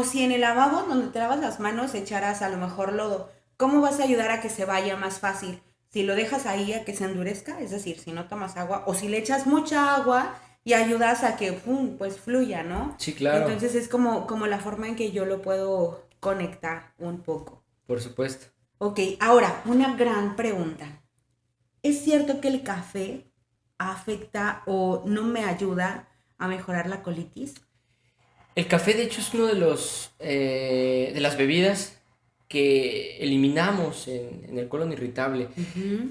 si en el lavabo donde te lavas las manos echaras a lo mejor lodo. ¿Cómo vas a ayudar a que se vaya más fácil? Si lo dejas ahí a que se endurezca, es decir, si no tomas agua, o si le echas mucha agua y ayudas a que pum, pues fluya, ¿no? Sí, claro, Entonces es como la forma en que yo lo puedo conectar un poco. por supuesto. Ok, ahora, una gran pregunta. ¿Es cierto que el café afecta o no me ayuda a mejorar la colitis? El café, de hecho, es uno de de las bebidas que eliminamos en el colon irritable, Ujú.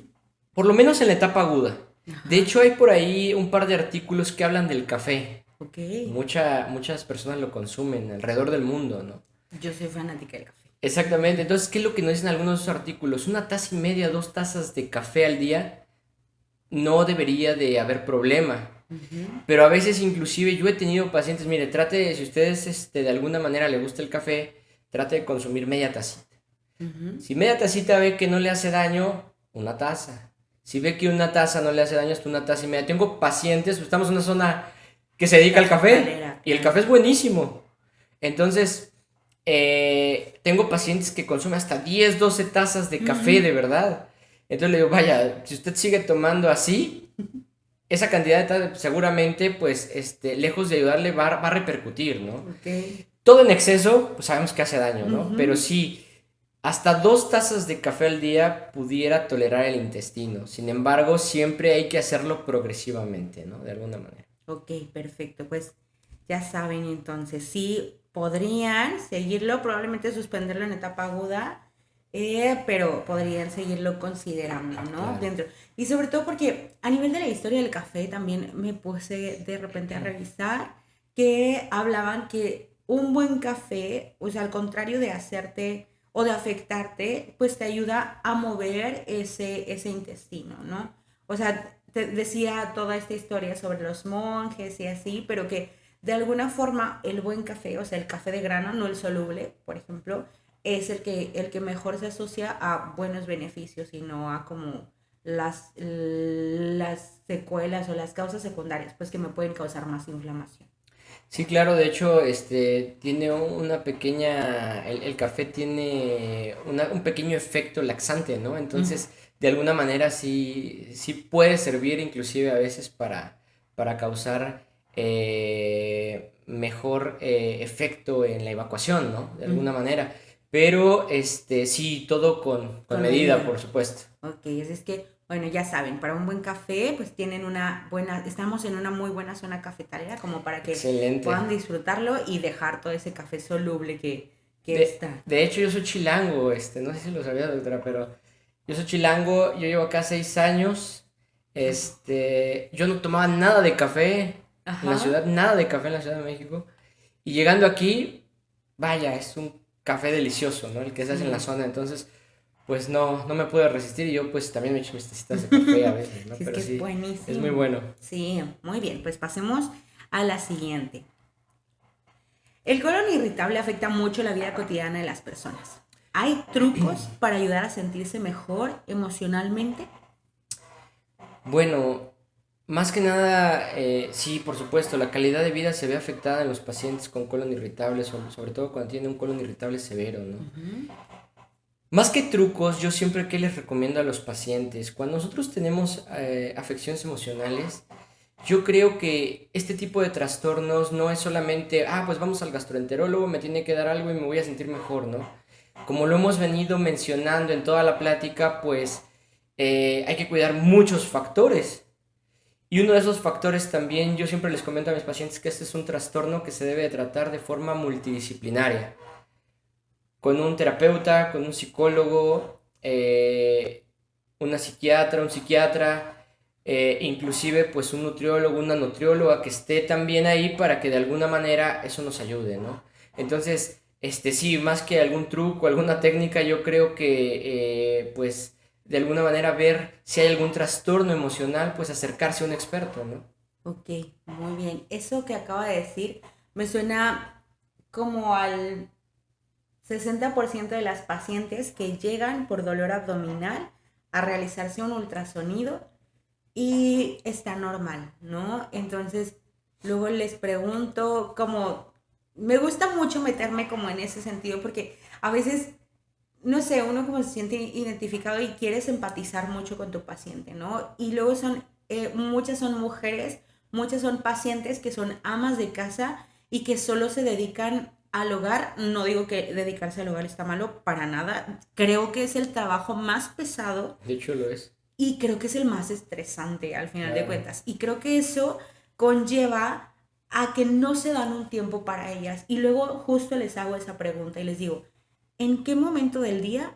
por lo menos en la etapa aguda. De Ajá, hecho, hay por ahí un par de artículos que hablan del café. ok. Muchas personas lo consumen alrededor del mundo, ¿no? Yo soy fanática del café. Exactamente. Entonces, ¿qué es lo que nos dicen algunos de esos artículos? Una taza y media, 2 tazas de café al día no debería de haber problema. Ujú, Pero a veces inclusive yo he tenido pacientes, mire, si ustedes de alguna manera le gusta el café, trate de consumir media tacita. ujú. Si media tacita ve que no le hace daño, una taza. Si ve que una taza no le hace daño, hasta una taza y media. Tengo pacientes, estamos en una zona que se dedica al café Cafetalera, y el claro. café es buenísimo. Entonces, tengo pacientes que consumen hasta 10 12 tazas de café de Ujú. verdad. Entonces le digo, vaya, si usted sigue tomando así, esa cantidad de tazas seguramente, pues, lejos de ayudarle, va a repercutir, ¿no? Ok. Todo en exceso, pues sabemos que hace daño, ¿no? Pero Ujú. sí, hasta 2 tazas de café al día pudiera tolerar el intestino. Sin embargo, siempre hay que hacerlo progresivamente, ¿no? De alguna manera. Ok, perfecto. Pues ya saben entonces, sí podrían seguirlo, probablemente suspenderlo en etapa aguda, pero podrían seguirlo considerando, ¿no? Claro. Dentro. Y sobre todo porque a nivel de la historia del café también me puse de repente a revisar que hablaban que un buen café, o sea, al contrario de hacerte o de afectarte, pues te ayuda a mover ese intestino, ¿no? O sea, te decía toda esta historia sobre los monjes y así, pero que de alguna forma el buen café, o sea, el café de grano, no el soluble, por ejemplo, es el que mejor se asocia a buenos beneficios y no a como las secuelas o las causas secundarias, pues que me pueden causar más inflamación. Sí, claro, de hecho, tiene una pequeña, el café tiene un pequeño efecto laxante, ¿no? Mm. Entonces, de alguna manera sí puede servir inclusive a veces para causar mejor efecto en la evacuación, ¿no? De alguna Mm. manera. Pero, sí, todo con Con medida, medida. por supuesto. Ok, es que, bueno, ya saben, para un buen café, pues tienen una buena, estamos en una muy buena zona cafetalera como para que Excelente. puedan disfrutarlo y dejar todo ese café soluble que De, está. de hecho, yo soy chilango, no sé si lo sabía, doctora, pero yo soy chilango, yo llevo acá 6 años, yo no tomaba nada de café en la Ajá. ciudad, nada de café en la Ciudad de México, y llegando aquí, vaya, es un café delicioso, ¿no? El que se hace en la Sí. zona, entonces, pues no me pude resistir y yo pues también me echo mis tacitas de café a veces, ¿no? Sí, es Pero que es sí, es muy buenísimo. bueno. Sí, muy bien, pues pasemos a la siguiente. El colon irritable afecta mucho la vida cotidiana de las personas. ¿Hay trucos para ayudar a sentirse mejor emocionalmente? Bueno, más que nada, sí, por supuesto, la calidad de vida se ve afectada en los pacientes con colon irritable, sobre todo cuando tienen un colon irritable severo, ¿no? Ujú, Más que trucos, yo siempre que les recomiendo a los pacientes, cuando nosotros tenemos afecciones emocionales, yo creo que este tipo de trastornos no es solamente, pues vamos al gastroenterólogo, me tiene que dar algo y me voy a sentir mejor, ¿no? Como lo hemos venido mencionando en toda la plática, pues hay que cuidar muchos factores. Y uno de esos factores también, yo siempre les comento a mis pacientes que este es un trastorno que se debe de tratar de forma multidisciplinaria, con un terapeuta, con un psicólogo, una psiquiatra, un psiquiatra. inclusive pues un nutriólogo, una nutrióloga que esté también ahí para que de alguna manera eso nos ayude, ¿no? Entonces, sí, más que algún truco, alguna técnica, yo creo que pues de alguna manera ver si hay algún trastorno emocional, pues acercarse a un experto, ¿no? Ok, muy bien. Eso que acaba de decir me suena como al 60% de las pacientes que llegan por dolor abdominal a realizarse un ultrasonido y está normal, ¿no? Entonces, luego les pregunto como, me gusta mucho meterme como en ese sentido porque a veces, no sé, uno como se siente identificado y quieres empatizar mucho con tu paciente, ¿no? Y luego muchas son mujeres, muchas son pacientes que son amas de casa y que solo se dedican al hogar. No digo que dedicarse al hogar está malo, para nada. Creo que es el trabajo más pesado De hecho lo es. y creo que es el más estresante al final de Claro. cuentas. Y creo que eso conlleva a que no se dan un tiempo para ellas. Y luego justo les hago esa pregunta y les digo, ¿en qué momento del día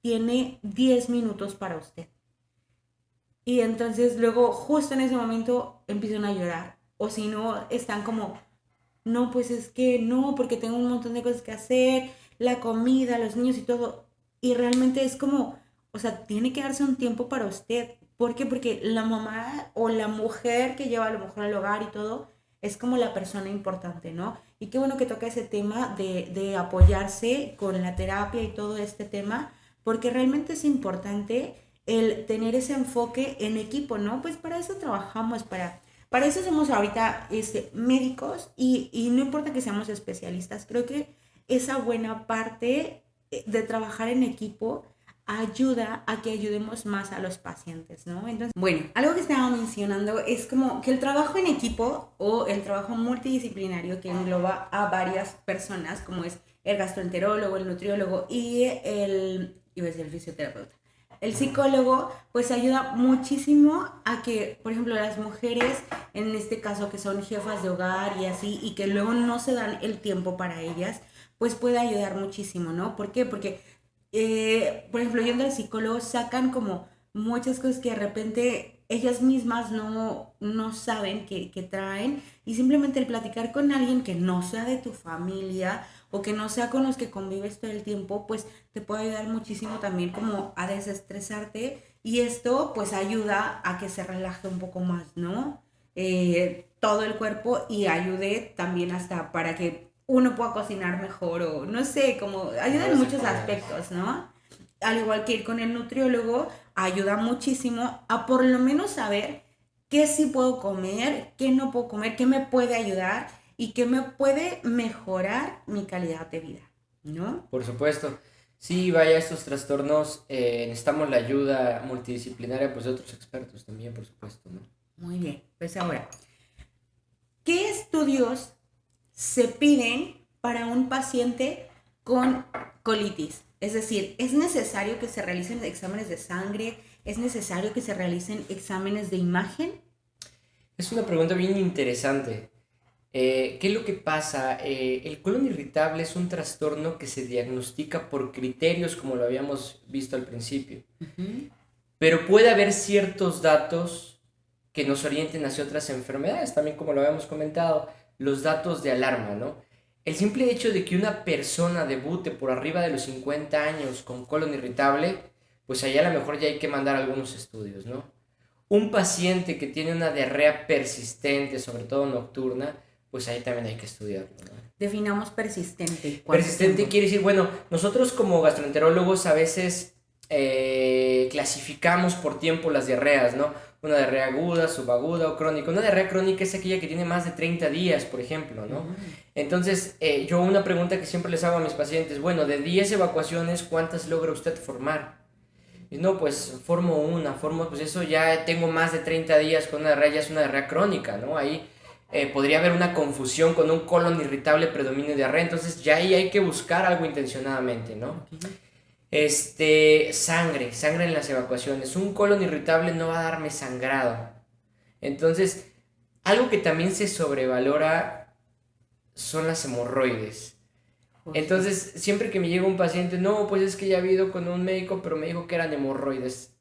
tiene 10 minutos para usted? Y entonces luego justo en ese momento empiezan a llorar. O si no, están como, no, pues es que no, porque tengo un montón de cosas que hacer, la comida, los niños y todo. Y realmente es como, o sea, tiene que darse un tiempo para usted. ¿Por qué? Porque la mamá o la mujer que lleva a lo mejor al hogar y todo, es como la persona importante, ¿no? Y qué bueno que toca ese tema de apoyarse con la terapia y todo este tema, porque realmente es importante el tener ese enfoque en equipo, ¿no? Pues para eso trabajamos, para eso somos ahorita médicos y no importa que seamos especialistas, creo que esa buena parte de trabajar en equipo ayuda a que ayudemos más a los pacientes, ¿no? Entonces, bueno, algo que estaba mencionando es como que el trabajo en equipo o el trabajo multidisciplinario que engloba a varias personas, como es el gastroenterólogo, el nutriólogo y iba a decir el fisioterapeuta, el psicólogo, pues ayuda muchísimo a que, por ejemplo, las mujeres, en este caso que son jefas de hogar y así, y que luego no se dan el tiempo para ellas, pues puede ayudar muchísimo, ¿no? ¿Por qué? Porque, por ejemplo, yendo al psicólogo sacan como muchas cosas que de repente ellas mismas no saben que traen y simplemente el platicar con alguien que no sea de tu familia o que no sea con los que convives todo el tiempo, pues te puede ayudar muchísimo también como a desestresarte y esto pues ayuda a que se relaje un poco más, ¿no? Todo el cuerpo y ayude también hasta para que uno pueda cocinar mejor o no sé, como ayuda en Mejores muchos actividades. aspectos, ¿no? Al igual que ir con el nutriólogo, ayuda muchísimo a por lo menos saber qué sí puedo comer, qué no puedo comer, qué me puede ayudar y qué me puede mejorar mi calidad de vida, ¿no? Por supuesto. Sí, vaya, estos trastornos necesitamos la ayuda multidisciplinaria pues de otros expertos también, por supuesto, ¿no? Muy bien, pues ahora, ¿qué estudios se piden para un paciente con colitis? Es decir, ¿es necesario que se realicen exámenes de sangre? ¿Es necesario que se realicen exámenes de imagen? Es una pregunta bien interesante. ¿Qué es lo que pasa? El colon irritable es un trastorno que se diagnostica por criterios como lo habíamos visto al principio, Ujú. pero puede haber ciertos datos que nos orienten hacia otras enfermedades, también como lo habíamos comentado, los datos de alarma, ¿no? El simple hecho de que una persona debute por arriba de los 50 años con colon irritable, pues allá a lo mejor ya hay que mandar algunos estudios, ¿no? Un paciente que tiene una diarrea persistente, sobre todo nocturna, pues ahí también hay que estudiarlo, ¿no? Definamos persistente. ¿Cuánto Persistente tiempo? quiere decir, bueno, nosotros como gastroenterólogos a veces clasificamos por tiempo las diarreas, ¿no? Una diarrea aguda, subaguda o crónica. Una diarrea crónica es aquella que tiene más de 30 días, por ejemplo, ¿no? Mm. Entonces, yo una pregunta que siempre les hago a mis pacientes, bueno, de 10 evacuaciones, ¿cuántas logra usted formar? Y no, pues formo, pues eso ya tengo más de 30 días con una diarrea, ya es una diarrea crónica, ¿no? Ahí podría haber una confusión con un colon irritable predominio diarrea, entonces ya ahí hay que buscar algo intencionadamente, ¿no? Ok. Sangre en las evacuaciones. Un colon irritable no va a darme sangrado. Entonces, algo que también se sobrevalora son las hemorroides. Justo. Entonces, siempre que me llega un paciente, no, pues es que ya he ido con un médico, pero me dijo que eran hemorroides.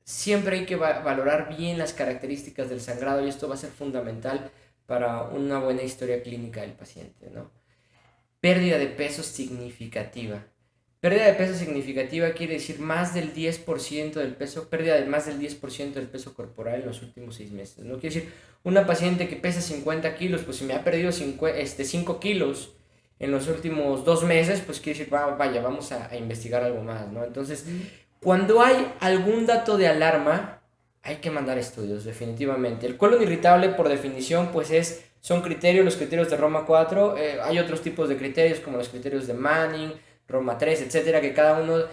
siempre hay que valorar bien las características del sangrado y esto va a ser fundamental para una buena historia clínica del paciente, ¿no? Pérdida de peso significativa. Pérdida de peso significativa quiere decir más del 10% del peso, pérdida de más del 10% del peso corporal en los últimos 6 meses. No quiere decir, una paciente que pesa 50 kilos, pues si me ha perdido 5 kilos en los últimos 2 meses, pues quiere decir, vaya, vamos a investigar algo más, ¿no? Entonces, cuando hay algún dato de alarma, hay que mandar estudios, definitivamente. El colon irritable, por definición, pues son criterios, los criterios de Roma 4. Hay otros tipos de criterios, como los criterios de Manning, Roma 3, etcétera, que cada uno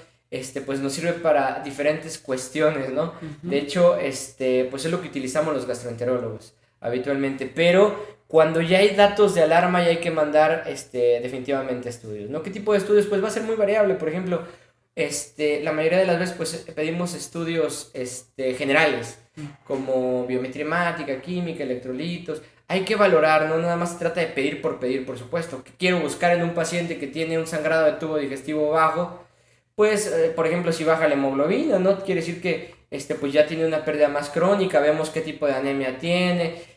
pues nos sirve para diferentes cuestiones, ¿no? Uh-huh. De hecho, pues es lo que utilizamos los gastroenterólogos habitualmente, pero cuando ya hay datos de alarma ya hay que mandar definitivamente estudios, ¿no? ¿Qué tipo de estudios? Pues va a ser muy variable. Por ejemplo, la mayoría de las veces pues pedimos estudios generales, como biometría hemática, química, electrolitos. Hay que valorar, no nada más se trata de pedir, por supuesto. Que quiero buscar en un paciente que tiene un sangrado de tubo digestivo bajo, pues, por ejemplo, si baja la hemoglobina, ¿no? Quiere decir que pues ya tiene una pérdida más crónica, vemos qué tipo de anemia tiene,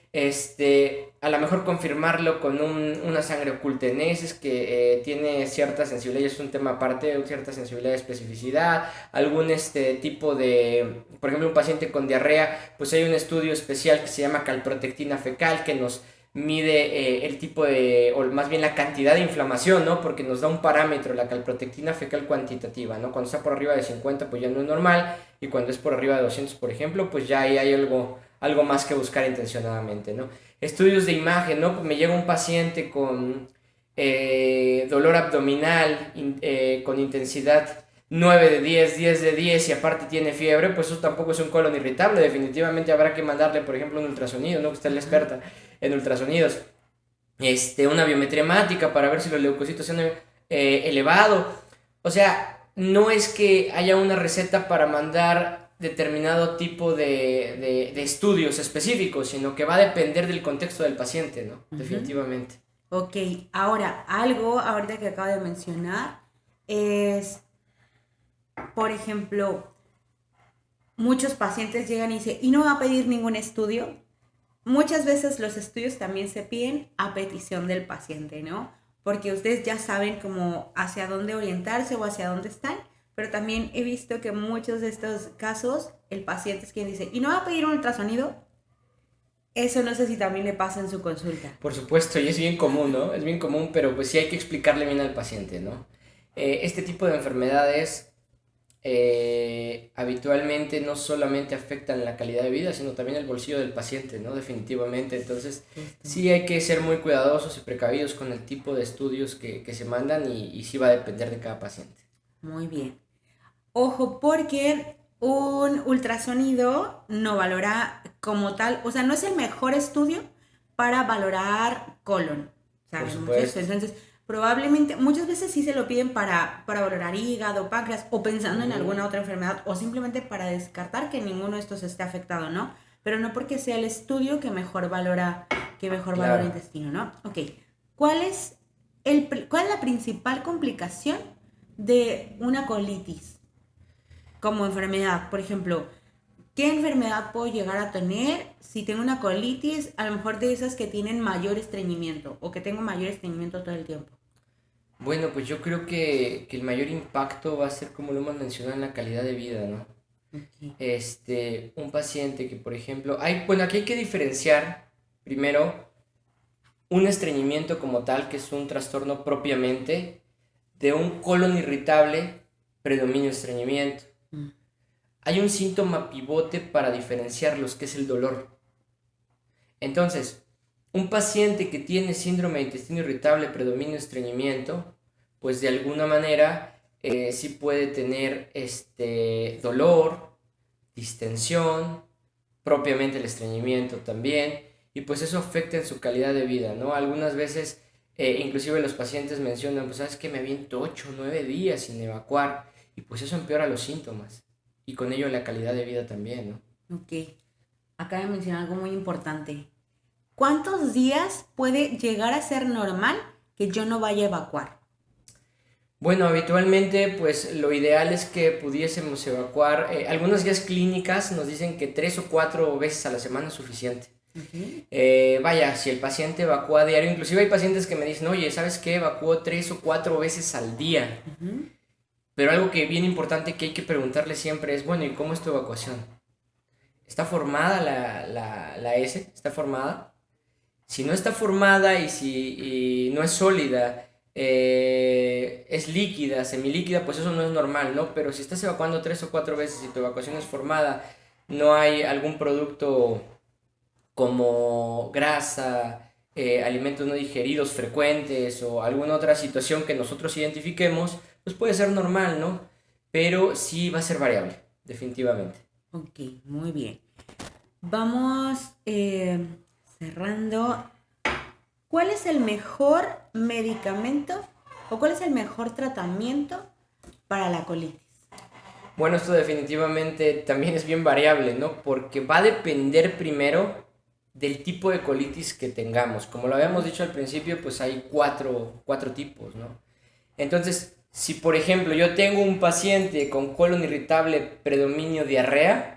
a lo mejor confirmarlo con una sangre oculta en heces que tiene cierta sensibilidad, y es un tema aparte, cierta sensibilidad de especificidad, algún tipo de, por ejemplo, un paciente con diarrea, pues hay un estudio especial que se llama calprotectina fecal que nos mide el tipo de, o más bien la cantidad de inflamación, ¿no? Porque nos da un parámetro, la calprotectina fecal cuantitativa, ¿no? Cuando está por arriba de 50, pues ya no es normal, y cuando es por arriba de 200, por ejemplo, pues ya ahí hay algo más que buscar intencionadamente, ¿no? Estudios de imagen, ¿no? Pues me llega un paciente con dolor abdominal, con intensidad 9 de 10, 10 de 10 y aparte tiene fiebre, pues eso tampoco es un colon irritable. Definitivamente habrá que mandarle, por ejemplo, un ultrasonido, ¿no? Que usted es la experta en ultrasonidos. Una biometría hemática para ver si los leucocitos se han elevado. O sea, no es que haya una receta para mandar determinado tipo de estudios específicos, sino que va a depender del contexto del paciente, ¿no? Uh-huh. Definitivamente. Ok, ahora, algo ahorita que acabo de mencionar es, por ejemplo, muchos pacientes llegan y dicen, ¿y no va a pedir ningún estudio? Muchas veces los estudios también se piden a petición del paciente, ¿no? Porque ustedes ya saben cómo hacia dónde orientarse o hacia dónde están, pero también he visto que en muchos de estos casos el paciente es quien dice, ¿y no va a pedir un ultrasonido? Eso no sé si también le pasa en su consulta. Por supuesto, y es bien común, ¿no? Es bien común, pero pues sí hay que explicarle bien al paciente, ¿no? Este tipo de enfermedades habitualmente no solamente afectan la calidad de vida, sino también el bolsillo del paciente, ¿no? Definitivamente. Entonces, sí hay que ser muy cuidadosos y precavidos con el tipo de estudios que se mandan y sí va a depender de cada paciente. Muy bien. Ojo, porque un ultrasonido no valora como tal, o sea, no es el mejor estudio para valorar colon. Por supuesto. Entonces, probablemente, muchas veces sí se lo piden para valorar hígado, páncreas, o pensando en alguna otra enfermedad, o simplemente para descartar que ninguno de estos esté afectado, ¿no? Pero no porque sea el estudio que mejor valora el intestino, ¿no? Ok, ¿cuál es la principal complicación de una colitis como enfermedad? Por ejemplo, ¿qué enfermedad puedo llegar a tener si tengo una colitis? A lo mejor de esas que tienen mayor estreñimiento o que tengo mayor estreñimiento todo el tiempo. Bueno, pues yo creo que el mayor impacto va a ser, como lo hemos mencionado, en la calidad de vida, ¿no? Okay. Un paciente que, por ejemplo, aquí hay que diferenciar primero un estreñimiento como tal, que es un trastorno propiamente, de un colon irritable, predominio estreñimiento. Hay un síntoma pivote para diferenciarlos, que es el dolor. Entonces, un paciente que tiene síndrome de intestino irritable, predominio estreñimiento, pues de alguna manera sí puede tener dolor, distensión, propiamente el estreñimiento también, y pues eso afecta en su calidad de vida, ¿no? Algunas veces, inclusive los pacientes mencionan, pues sabes que me aviento 8 o 9 días sin evacuar, y pues eso empeora los síntomas, y con ello la calidad de vida también, ¿no? Ok, acaba de mencionar algo muy importante. ¿Cuántos días puede llegar a ser normal que yo no vaya a evacuar? Bueno, habitualmente, pues lo ideal es que pudiésemos evacuar. Algunas guías clínicas nos dicen que 3 o 4 veces a la semana es suficiente. Ok. Vaya, si el paciente evacúa a diario, inclusive hay pacientes que me dicen, oye, ¿sabes qué? Evacuó 3 o 4 veces al día. Ujú. Pero algo que bien importante que hay que preguntarle siempre es, bueno, ¿y cómo es tu evacuación? ¿Está formada la S? ¿Está formada? Si no está formada y si no es sólida, es líquida, semilíquida, pues eso no es normal, ¿no? Pero si estás evacuando 3 o 4 veces y tu evacuación es formada, no hay algún producto como grasa, alimentos no digeridos frecuentes o alguna otra situación que nosotros identifiquemos, pues puede ser normal, ¿no? Pero sí va a ser variable, definitivamente. Ok, muy bien. Vamos cerrando. ¿Cuál es el mejor medicamento o cuál es el mejor tratamiento para la colitis? Bueno, esto definitivamente también es bien variable, ¿no? Porque va a depender primero del tipo de colitis que tengamos. Como lo habíamos dicho al principio, pues hay cuatro tipos, ¿no? Entonces, si por ejemplo yo tengo un paciente con colon irritable, predominio diarrea,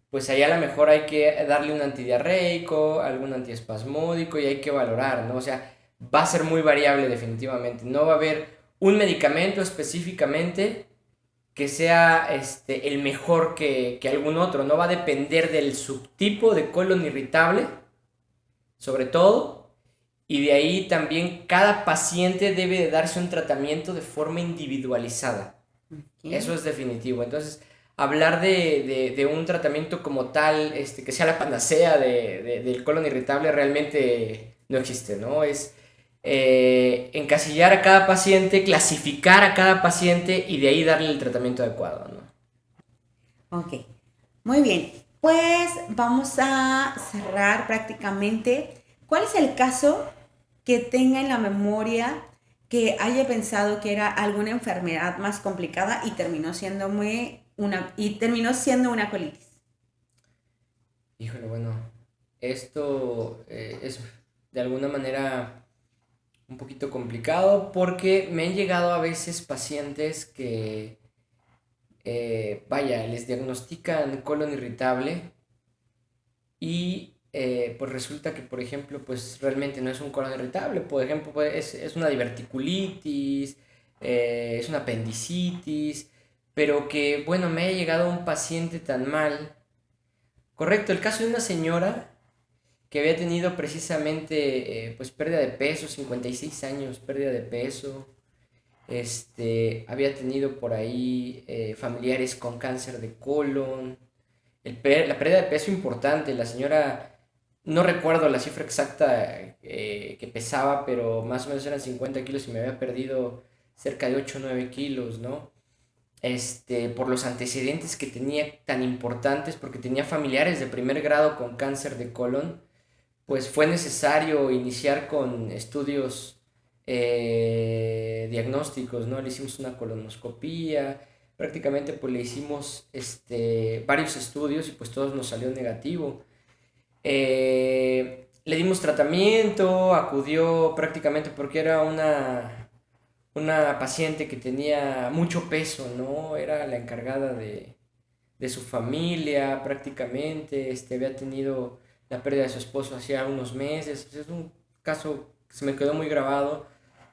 pues ahí a lo mejor hay que darle un antidiarreico, algún antiespasmódico y hay que valorar, ¿no? O sea, va a ser muy variable definitivamente. No va a haber un medicamento específicamente que sea el mejor que algún otro, no va a depender del subtipo de colon irritable, sobre todo, y de ahí también cada paciente debe de darse un tratamiento de forma individualizada. Eso Ok. es definitivo. Entonces, hablar de un tratamiento como tal, que sea la panacea del colon irritable, realmente no existe, ¿no? Es encasillar a cada paciente, clasificar a cada paciente y de ahí darle el tratamiento adecuado, ¿no? Ok, muy bien. Pues vamos a cerrar prácticamente. ¿Cuál es el caso que tenga en la memoria que haya pensado que era alguna enfermedad más complicada y terminó siendo una colitis? Híjole, bueno, esto es de alguna manera un poquito complicado porque me han llegado a veces pacientes que, vaya, les diagnostican colon irritable y pues resulta que, por ejemplo, pues realmente no es un colon irritable, por ejemplo, pues, es una diverticulitis, es una apendicitis, pero que, bueno, me ha llegado un paciente tan mal. Correcto, el caso de una señora que había tenido precisamente pues pérdida de peso, 56 años, pérdida de peso, había tenido por ahí familiares con cáncer de colon, la pérdida de peso importante, la señora, no recuerdo la cifra exacta que pesaba, pero más o menos eran 50 kilos y me había perdido cerca de 8 o 9 kilos, ¿no? Por los antecedentes que tenía tan importantes, porque tenía familiares de primer grado con cáncer de colon, pues fue necesario iniciar con estudios diagnósticos, ¿no? Le hicimos una colonoscopía, prácticamente pues le hicimos varios estudios y pues todos nos salió negativo. Le dimos tratamiento, acudió prácticamente porque era una paciente que tenía mucho peso, ¿no? Era la encargada de su familia prácticamente, había tenido la pérdida de su esposo hacía unos meses, es un caso que se me quedó muy grabado,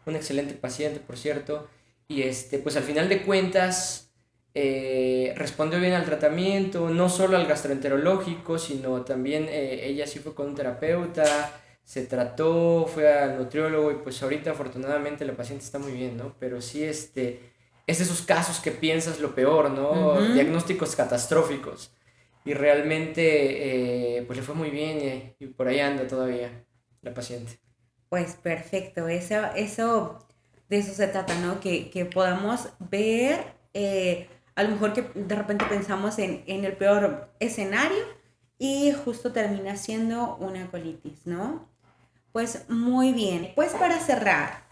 un excelente paciente, por cierto, y pues al final de cuentas respondió bien al tratamiento, no solo al gastroenterológico, sino también ella sí fue con un terapeuta, se trató, fue al nutriólogo y pues ahorita afortunadamente la paciente está muy bien, ¿no? Pero sí, es de esos casos que piensas lo peor, ¿no? Ujú. Diagnósticos catastróficos. Y realmente, pues le fue muy bien y por ahí anda todavía la paciente. Pues perfecto, de eso se trata, ¿no? Que podamos ver, a lo mejor que de repente pensamos en el peor escenario y justo termina siendo una colitis, ¿no? Pues muy bien, pues para cerrar,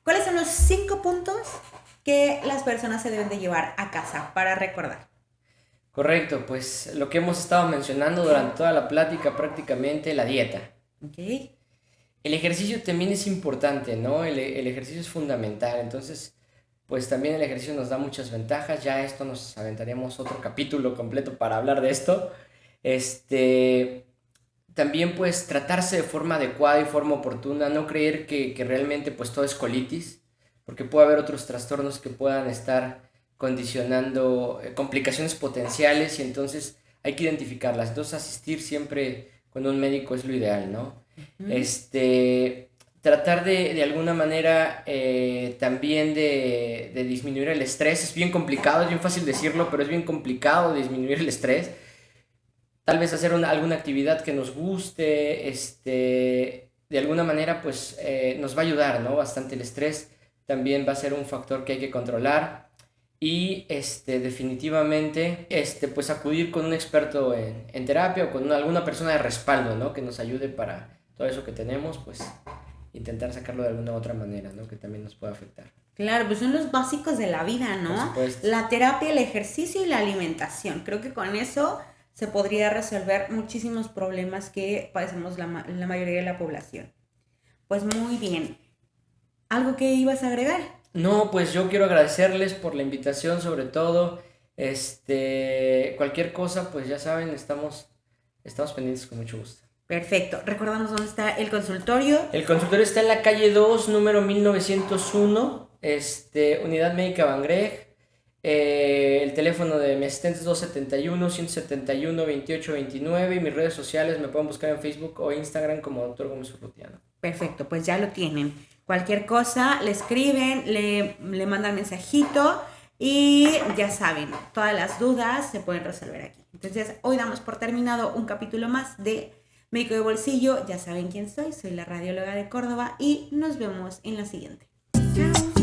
¿cuáles son los 5 puntos que las personas se deben de llevar a casa para recordar? Correcto, pues lo que hemos estado mencionando durante toda la plática, prácticamente la dieta. ¿Ok? El ejercicio también es importante, ¿no? El ejercicio es fundamental. Entonces, pues también el ejercicio nos da muchas ventajas. Ya esto nos aventaríamos otro capítulo completo para hablar de esto. También pues tratarse de forma adecuada y forma oportuna, no creer que realmente pues todo es colitis, porque puede haber otros trastornos que puedan estar condicionando complicaciones potenciales y entonces hay que identificarlas. Entonces asistir siempre con un médico es lo ideal, ¿no? Tratar de alguna manera también de disminuir el estrés. Es bien complicado, es bien fácil decirlo, pero es bien complicado disminuir el estrés. Tal vez hacer alguna actividad que nos guste, de alguna manera pues nos va a ayudar, ¿no? Bastante el estrés también va a ser un factor que hay que controlar y definitivamente pues acudir con un experto en terapia o con alguna persona de respaldo, ¿no? Que nos ayude para todo eso que tenemos, pues intentar sacarlo de alguna otra manera, ¿no? Que también nos pueda afectar. Claro, pues son los básicos de la vida, ¿no? Por supuesto. La terapia, el ejercicio y la alimentación. Creo que con eso se podría resolver muchísimos problemas que padecemos la mayoría de la población. Pues muy bien. ¿Algo que ibas a agregar? No, pues yo quiero agradecerles por la invitación, sobre todo. Cualquier cosa, pues ya saben, estamos pendientes con mucho gusto. Perfecto. Recuérdanos dónde está el consultorio. El consultorio está en la calle 2, número 1901, Unidad Médica Bangreg. El teléfono de mi asistente es 271-171-2829 y mis redes sociales me pueden buscar en Facebook o Instagram como Dr. Gómez Urrutiano. Perfecto, pues ya lo tienen. Cualquier cosa, le escriben, le mandan mensajito y ya saben, todas las dudas se pueden resolver aquí. Entonces, hoy damos por terminado un capítulo más de Médico de Bolsillo. Ya saben quién soy la radióloga de Córdoba y nos vemos en la siguiente. Chao.